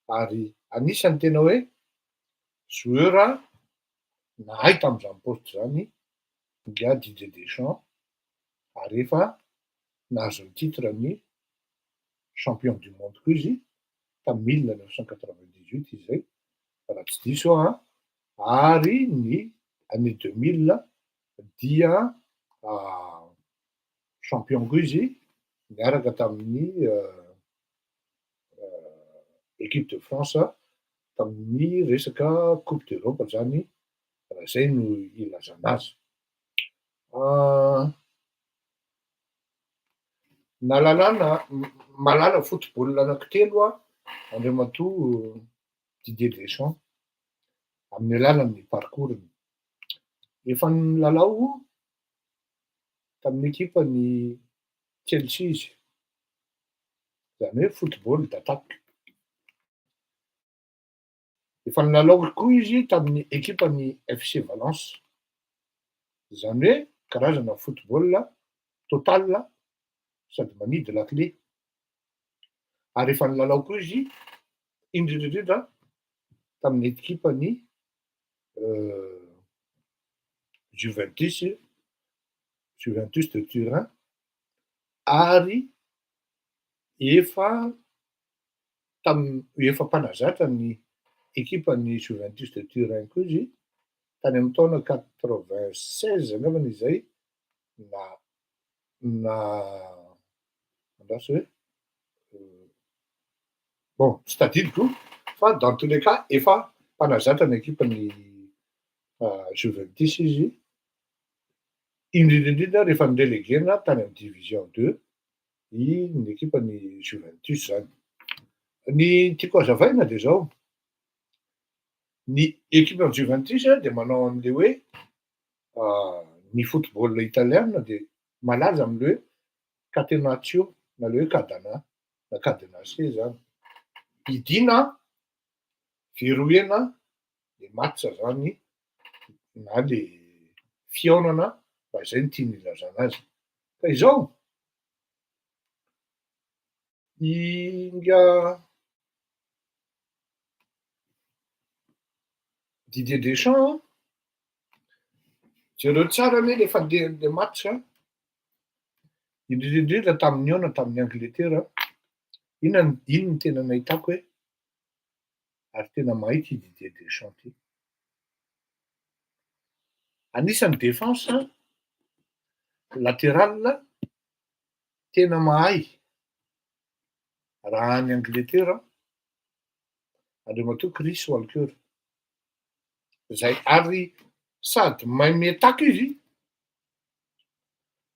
ary anisany tena hoe joueur nahay tamin'izany poste zany nga Didier Deschamps ary efa nahazo ny titre ny champion du monde koa izy tamin'ny 1998 izy zay raha tsy diso aho ary ny année 2000 dia champion koa izy miaraka tamin'ny équipe de France tamin'ny resaka coupe d'Europe zany raha zay no ilazana azy. Malala football anankitelo andriamatoa Didier Deschamps amin'ny alalan'ny parcours-ny. Efa nilalao tamin'ny ekipan'ny Chelsea izy, zany hoe football d'attaque. Efa nilalao koa izy tamin'ny ekipan'ny FC Valence, zany hoe karazana football total sady manidy lakle. Ary efa nilalao koa izy indrindrindrindra tamin'ny ekipan'ny Juventus de Turin ary efa mpanazatra ny ekipan'ny Juventus de Turin koa izy tany amin'ny taona 96 angambany izay na andraso hoe Bon, tsy tadidiko fa dans tous les cas efa mpanazatra ny équipe-ny Juventus izy indrindrindrindra rehefa nirelegena tany amin'ny division 2 ny équipe-ny Juventus zany. Ny tiako hazavaina dia zao ny équipe-ny Juventus dia manao an'le hoe ny football italiana dia malaza amin'le hoe catenaccio na le hoe cadenace zany. Idina veroena le match zany na le fihaonana mba izay no tiany ilazana azy. Ka izao inga Didier Deschamps jereo tsara anie le fandehan'le match indrindrindrindra tamin'ny aona tamin'ny Angleterre ino ny tena nahitako hoe ary tena mahay ity Didier Deschamps ty. Anisan'ny défense latéral tena mahay raha any Angleterre andreo matoa Chris Walker zay ary sady mahay miataka izy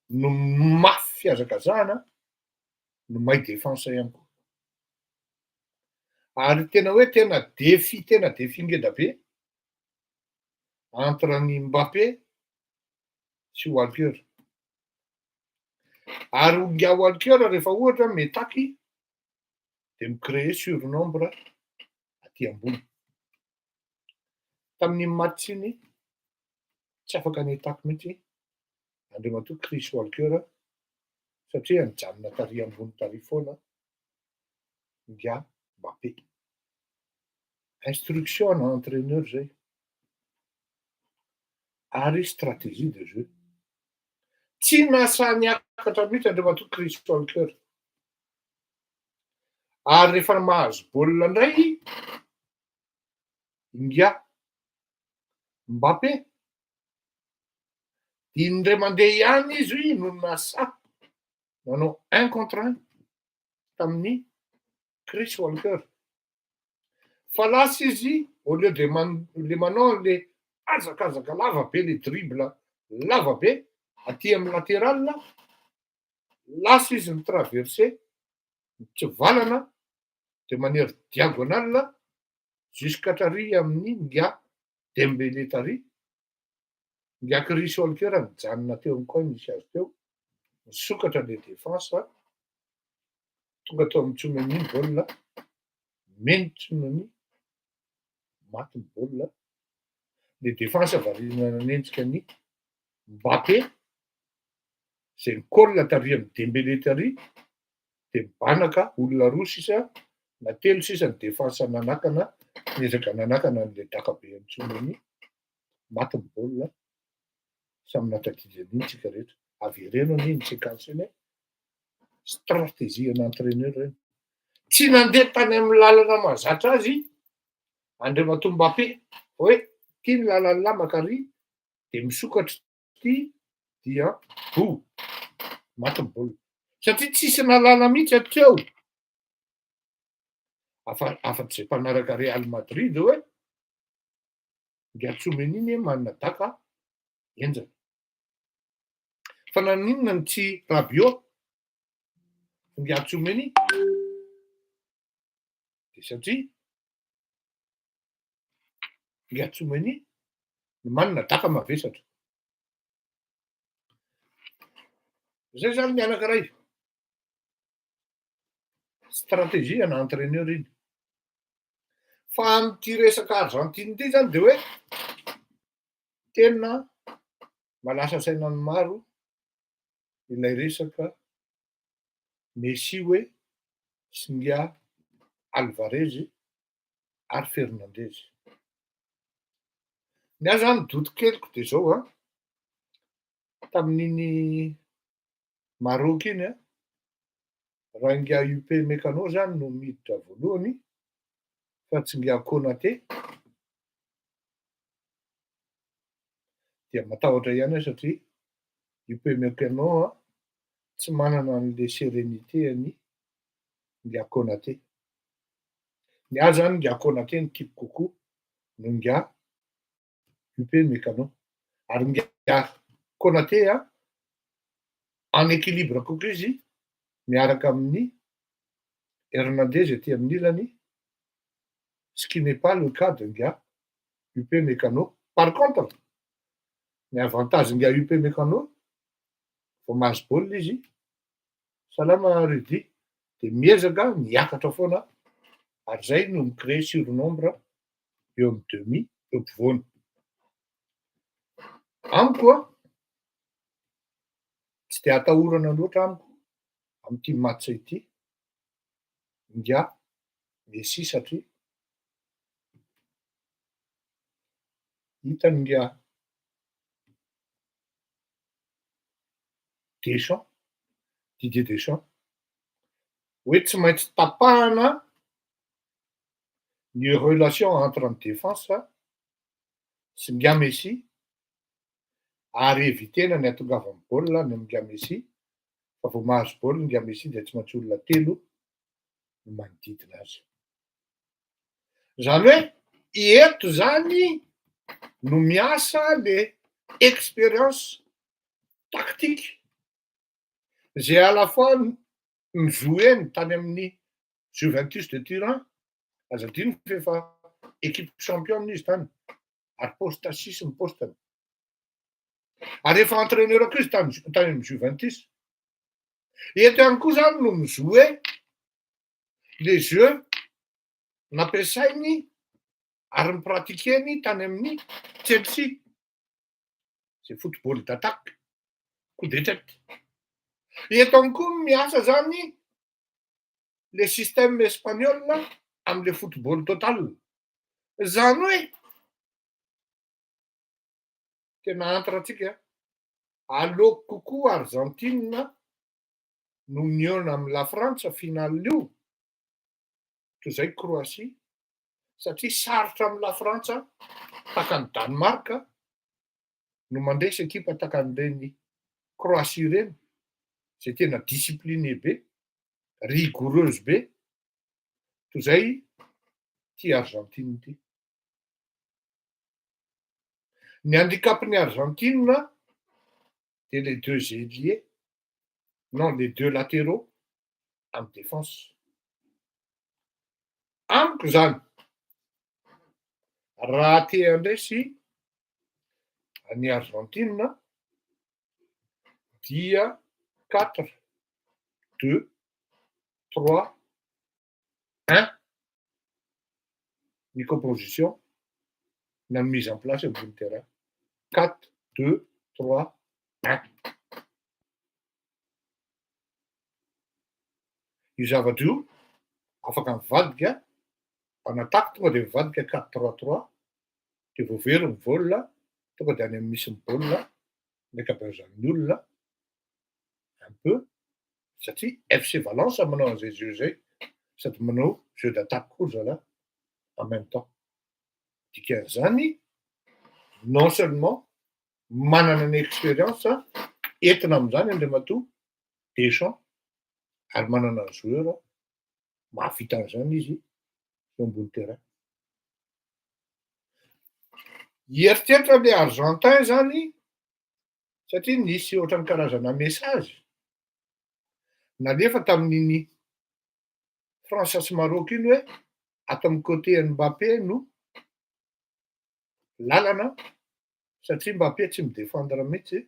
no mafy fihazakazahana no mahay défense ihany koa. Ary tena hoe tena défi ngeda be entre ny Mbappé sy Walker. Ary nga Walker rehefa ohatra miataky dia micréer surnombre aty ambony. Tamin'ny match iny tsy afaka niataky mihitsy andreo matoa Chris Walker satria nijanona tary ambony tary foana nga Mbappé. Instruction na entraîneur zay ary stratégie de jeu. Tsy nasa niakatra mihitsy andreo matoa Chris Walker. Ary rehefa mahazo baolina indray nga Mbappé indray mandeha ihany izy no nasa nanao 1 contre 1 tamin'ny Chris Walker. Fa lasa izy au lieu de le manao le hazakazaka lava be le dribble lava be aty amin'ny latéral lasa izy mitraverser mitsivalana de manière diagonale jusqu'atrary amin'ny nga Dembélé tary nga Chris Walker mijanona teo amin'ny coin misy azy teo misokatra le défense tonga tao amin'ny Tsoumeni ny baolina meny Tsoumeni maty ny baolina le défense variana nanenjika ny Mbappé zay nikolla tary amin'ny Dembélé tary de mibanaka olona roa sisa na telo sisa ny défense nanakana niezaka nanakana an'le dakabe amin'ny Tsoumeni maty ny baolina samy natadidy an'iny tsika rehetra avereno an'iny séquence iny stratégie an'entraîneur reny. Tsy nandeha tany amin'ny lalana mahazatra azy andreo matoa Mbappé hoe ty ny lalany lamaka ary de misokatra ty dia maty ny baolina satria tsisy nalala mihitsy hateo afa-tsy zay mpanaraka Real Madrid hoe nga Tsoumeni iny manana daka enjana. Fa naninona ny tsy Rabiot nga Tsoumeni de satria nga Tsoumeni manana daka mavesatra. Zay zany ny anankiray stratégie ana entraîneur iny. Fa amin'ity resaka Argentine ity zany de hoe tena malasa sainan'ny maro ilay resaka Messi hoe sy nga Alvarez ary Fernandez. Ny ahy zany doto keliko de zao tamin'iny Maroc iny raha nga UP Mécano zany no miditra voalohany fa tsy nga Konaté dia matahotra ihany satria UP Mécano tsy manana an'le sérénité any nga Konaté. Ny ahy zany ngia Konaté ny tiako kokoa no ngia UP Mécano. Ary ngia Konaté en équilibre kokoa izy miaraka amin'ny Hernandez etỳ amin'ny ilany, ce qui n'est pas le cas de ngia UP Mécano. Par contre, ny avantage ngia UP Mécano, vao mahazo baolina izy, salama Rudy, de miezaka miakatra foana, ary zay no micrée surnombre eo amin'ny demi eo ampovoany. Amiko tsy de atahorana loatra amiko amin'ity match ity ngia Messi satria hitany ngia Deschamps, Didier Deschamps, hoe tsy maintsy tapahana ny relation entre ny défense sy ngia Messi, ary evitena ny atongavan'ny baolina ny ngia Messi, fa vao mahazo baolina ngia Messi dia tsy maintsy olona telo no manodidina azy. Zany hoe eto zany no miasa le expérience tactique zay à la fois nijoueny tany amin'ny Juventus de Turin, aza adino fa efa équipe champion izy tany, ary poste 6 ny postany. Ary efa entraîneur koa izy tany amin'ny Juventus. Eto ihany koa zany no mijoué les jeux nampiasainy ary nipratikeny tany amin'ny Chelsea, c'est football d'attaque, coup de tête. Eto ihany koa miasa zany le système espagnol am'le football total. Zany hoe tena antitra antsika, aleoko kokoa Argentine no mihaona amin'ny la Frantsa finale io toy izay Croatie, satria sarotra amin'ny la Frantsa tahaka ny Danemark no mandresy ekipa tahaka an'ireny Croatie ireny, zay tena discipliné be, rigoureuse be, toy izay ty Argentine ity. Ny handikapan'ny Argentine de les deux ailiers, non, les deux latéraux en défense. Amiko zany, raha te handresy any Argentine dia 4-2-3-1 ny composition na ny mise en place ambony terrain. 4-2-3-1. Io zavatra io afaka mivadika en attaque, tonga de mivadika 4-3-3, de vao very ny baolina tonga de any amin'ny misy ny baolina ndraiky abeazan'ny olona un peu, satria FC Valence manao an'izay jeu zay, sady manao jeu d'attaque koa zala en même temps. Dikan'izany non seulement manana ny expérience entina amin'izany andriamatoa Deschamps, ary manana ny joueur mahavita an'izany izy eo ambony terrain. Hieritreritry le Argentin zany satria nisy ohatran'ny karazana message nalefa tamin'iny France sy Maroc iny hoe ato amin'ny côté Mbappé no lalana, satria Mbappé tsy midéfendre mihitsy,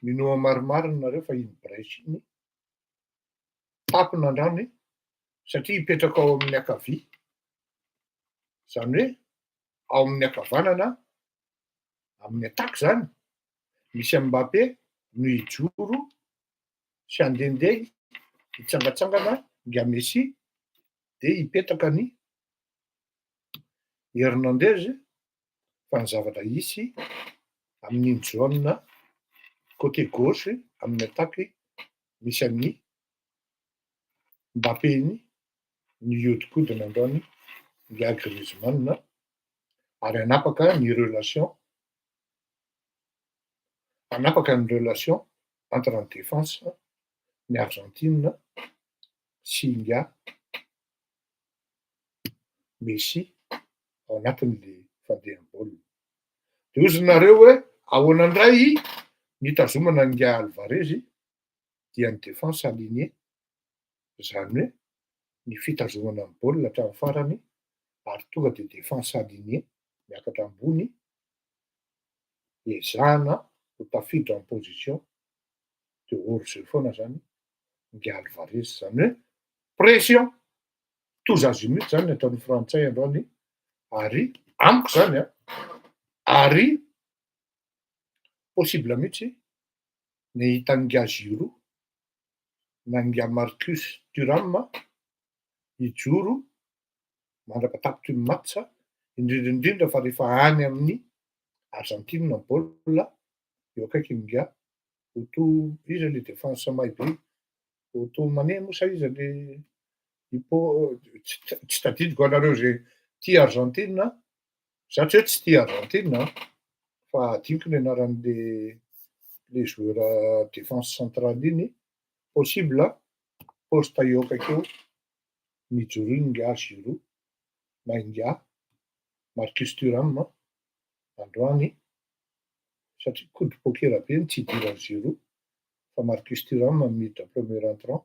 minoa marimarina nareo fa iny brèche iny tapina andrany satria hipetraka ao amin'ny ankavia, zany hoe ao amin'ny ankavanana amin'ny attaque zany misy Mbappé no hijoro sy handehandeha hitsangatsangana ngia Messi, de hipetraka ny Hernandez fa ny zavatra hisy amin'iny jaune côté gauche amin'ny attaque misy an'ny Mbappé iny niodikodina androany ngia Griezmann, ary anapaka ny relation entre ny défense ny Argentine sy ngia misy ao anatin'le fandehambaolina. De ozy nareo hoe ahoanandray nitazomana nga Alvarezy dia ny défense aligné, zany hoe ny fitazomana ny baolina hatramin'ny farany ary tonga de défense aligné miakatra ambony ezahana ho tafiditra en position de hors-jeu foana zany nga Alvarezy, zany hoe pression tous azimuts zany ataon'ny frantsay androany, ary amiko zany ary possible mihitsy ny hitan'nga Giroud na nga Marcus Thuram hijoro mandrapatapitry ny match, indrindrindrindra fa rehefa any amin'ny Argentine ny baolina eo akaiky nga Otto, iza le défense maibe, Otto Maneno sa iza le tsy tadidiko anareo zay tia Argentine, za tsy hoe tsy tia Argentine fa adiniko ny anaran'le joueur défense centrale iny, possible poste eo akaiky eo mijoro iny nga Giroud na nga Marcus Thuram androany, satria coup de poker be ny tsy idiran'ny Giroud fa Marcus Thuram miditra premier entrant,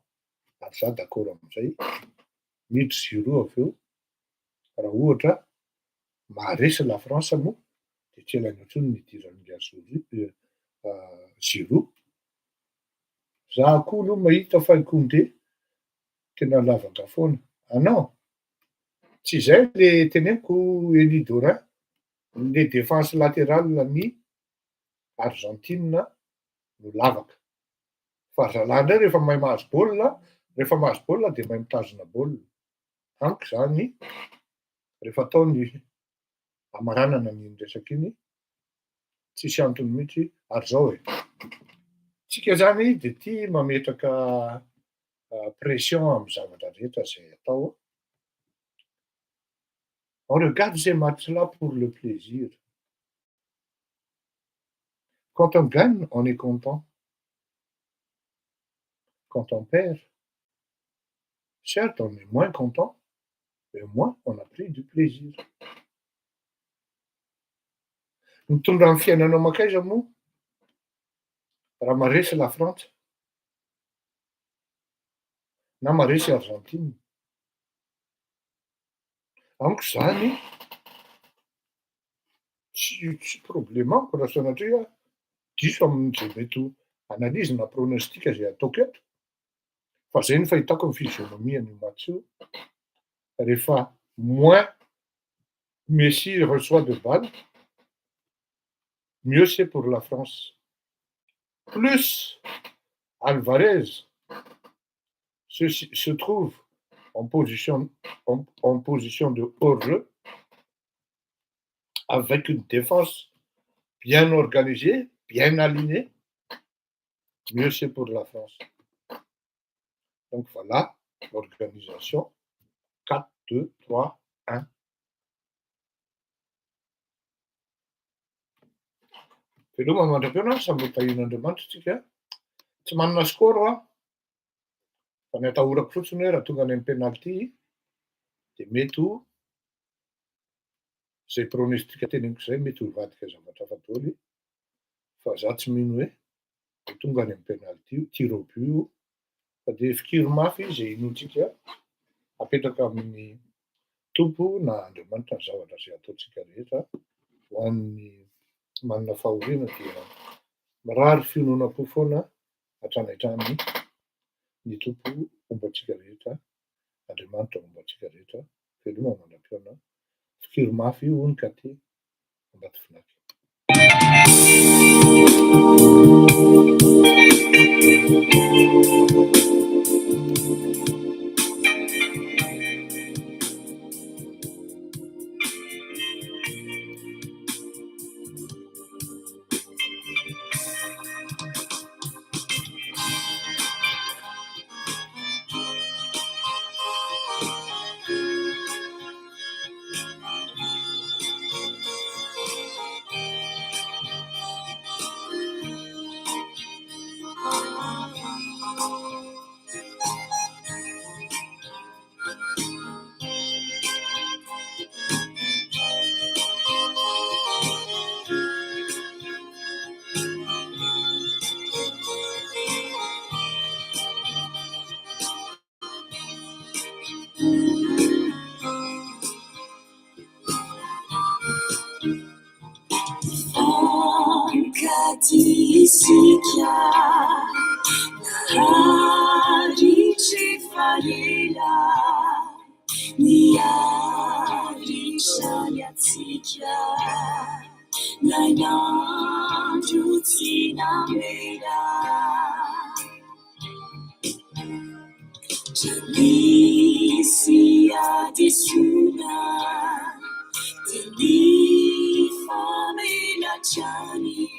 ary za d'accord amin'izay, miditra Giroud avy eo raha ohatra maharesy la France moa de tsy elaina intsony ny idiran'nga Giroud. Za koa aloha mahita fa i Koundé tena lavaka foana. Non, tsy zay le teneniko Elie Dorin, le défense latérale ny Argentine no lavaka, fa zalahy indray rehefa mahay mahazo baolina de mahay mitazona baolina, amiko zany rehefa ataony amaranana n'iny resaka iny tsisy antony mihitsy, ary zao tsika zany de tia mametraka pression amin'ny zavatra rehetra zay atao. On regarde ces matchs-là pour le plaisir. Quand on gagne, on est content. Quand on perd, certes, on est moins content, mais au moins, on a pris du plaisir. Mitondra amin'ny fiainanao makaiza moa raha maresy la France na maresy Argentine, amiko zany tsy problème amiko raha sanatria diso amin'izay mety ho analyse na pronostic zay ataoko eto, fa zay ny fahitako ny physionomie an'io match io, rehefa moins Messi reçoit de balles, mieux c'est pour la France. Plus Alvarez se trouve en position de hors-jeu, avec une défense bien organisée, bien alignée, mieux c'est pour la France. Donc voilà l'organisation 4, 2, 3, 1. Veloma mandram-piona samby tahin'Andriamanitra tsika, tsy manana score fa ny atahorako fotsiny hoe raha tonga any amin'ny penalty de mety ho zay pronostic teneniko zay mety ho hivadika zavatra hafa daholo, fa za tsy mino hoe tonga any amin'ny penalty tir au but fa de fikiro mafy zay inotsika apetraka amin'ny tompo na Andriamanitra ny zavatra zay ataotsika rehetra ho an'ny manana fahoriana dia mirary finoana-po foana hatrany hatrany ny tompo ombantsika rehetra, Andriamanitra ombantsika rehetra. Veloma mandram-piona, fikiro mafy hono ka ty ambato finaky. Tika Harichi Farila Niarisha Yatsika Nayanjuti Namera Jalisia Disuna Dilifamela Chani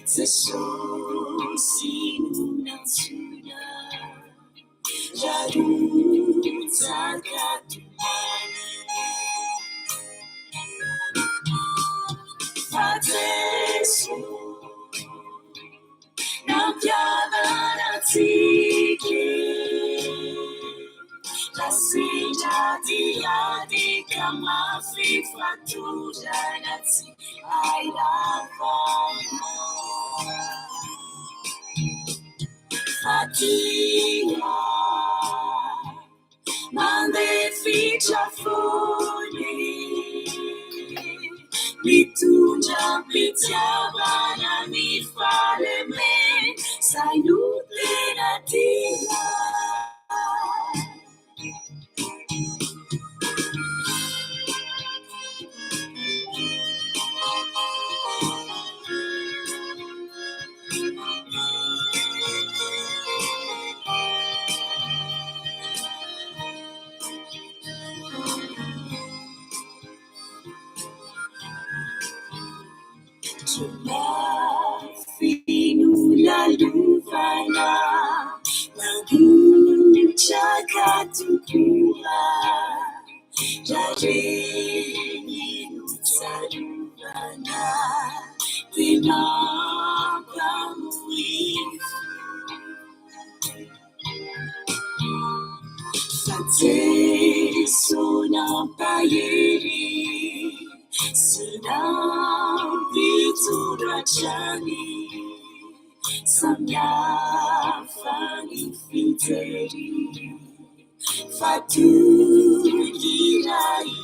Zasosina Suna Jaruta Katumani Fatesu Nakyana Tiki La sija di kama fifa tu janati I love Fatia Mande ficha fone Mitunja pitiaba na mifale me Salute na dia Finula luvana Nagucha katukura Jajeni utaruvana Tinapamui Fate sona payeri Sina vitura chani Samya fani fiteri Fatu irani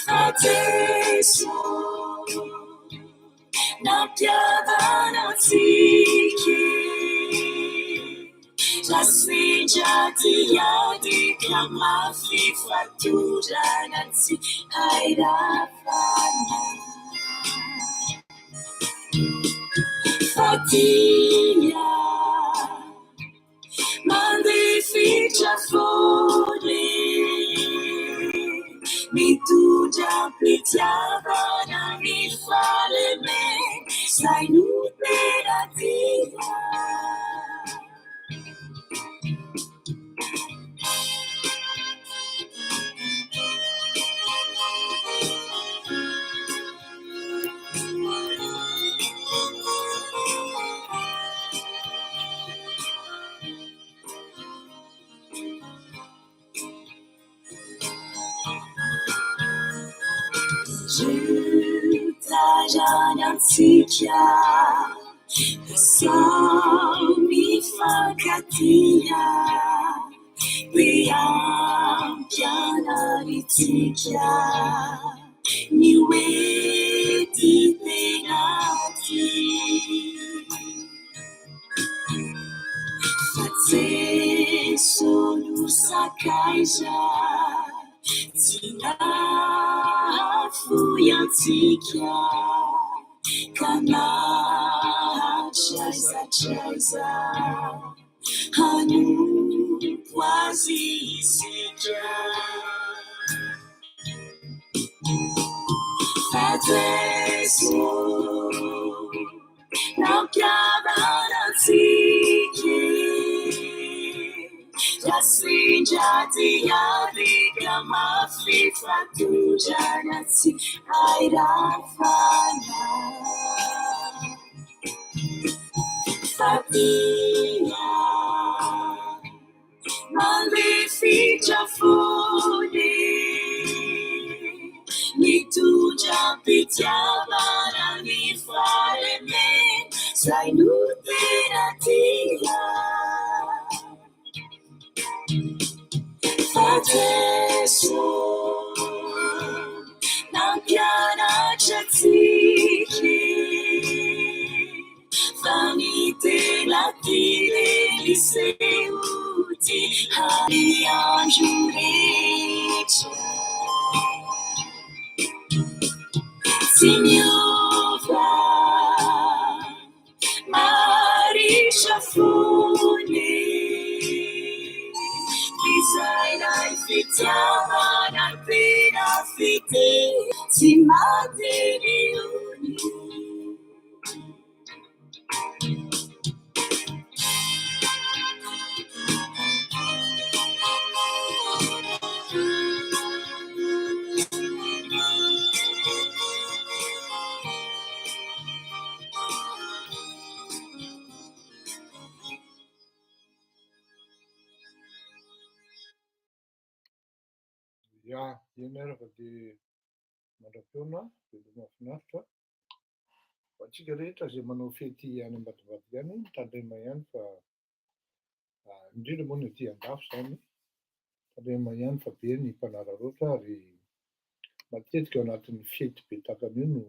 Fate so Na piavana tiki La sejati yadi kama fifa tujanati hairafana Fatia Mande ficha fone Mituja pitiaba na mifale me Sai nuteratia Janantikia Sami Fakatia Bianchiana Litikia Niwe Tipenati Fatse Sonu Sakaija Tina Fuyantikia Kana Chaisa Hanu Wazi Sika Fateso Now Kabana Tiki Jasijati Yadi Kama Fifa Tujanati Airafana Fatia Mande ficha fone Nituja pitiaba na nifale me Sai nuteratia Fateso Na piana sehoty hariandro rehetra tsy miova maritra fony izay lay fitiavana tena fite tsy materiony Ia, iny araka dia mandram-peona dia mahafinaritra. Fa antsika rehetra izay manao fety any ambadibadiky any mitandrema ihany fa indrindra moa ny aty an-dafo izany mitandrema ihany fa be ny mpanararoatra ary matetika ao anatin'ny fety be tahaka an'io no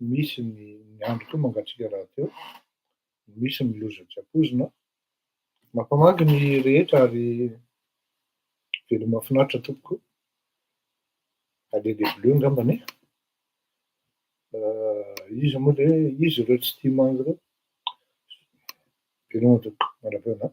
misy ny andro koa mangatsiaka raha teo, misy ny loza-tsakozina. Mampamangy ny rehetra ary velo mahafinaritra tompoko. Alele Bleus angambany e. Izy moa ilay izy ireo tsy tia mangy ireo. Velomana tompoko, mandram-peona.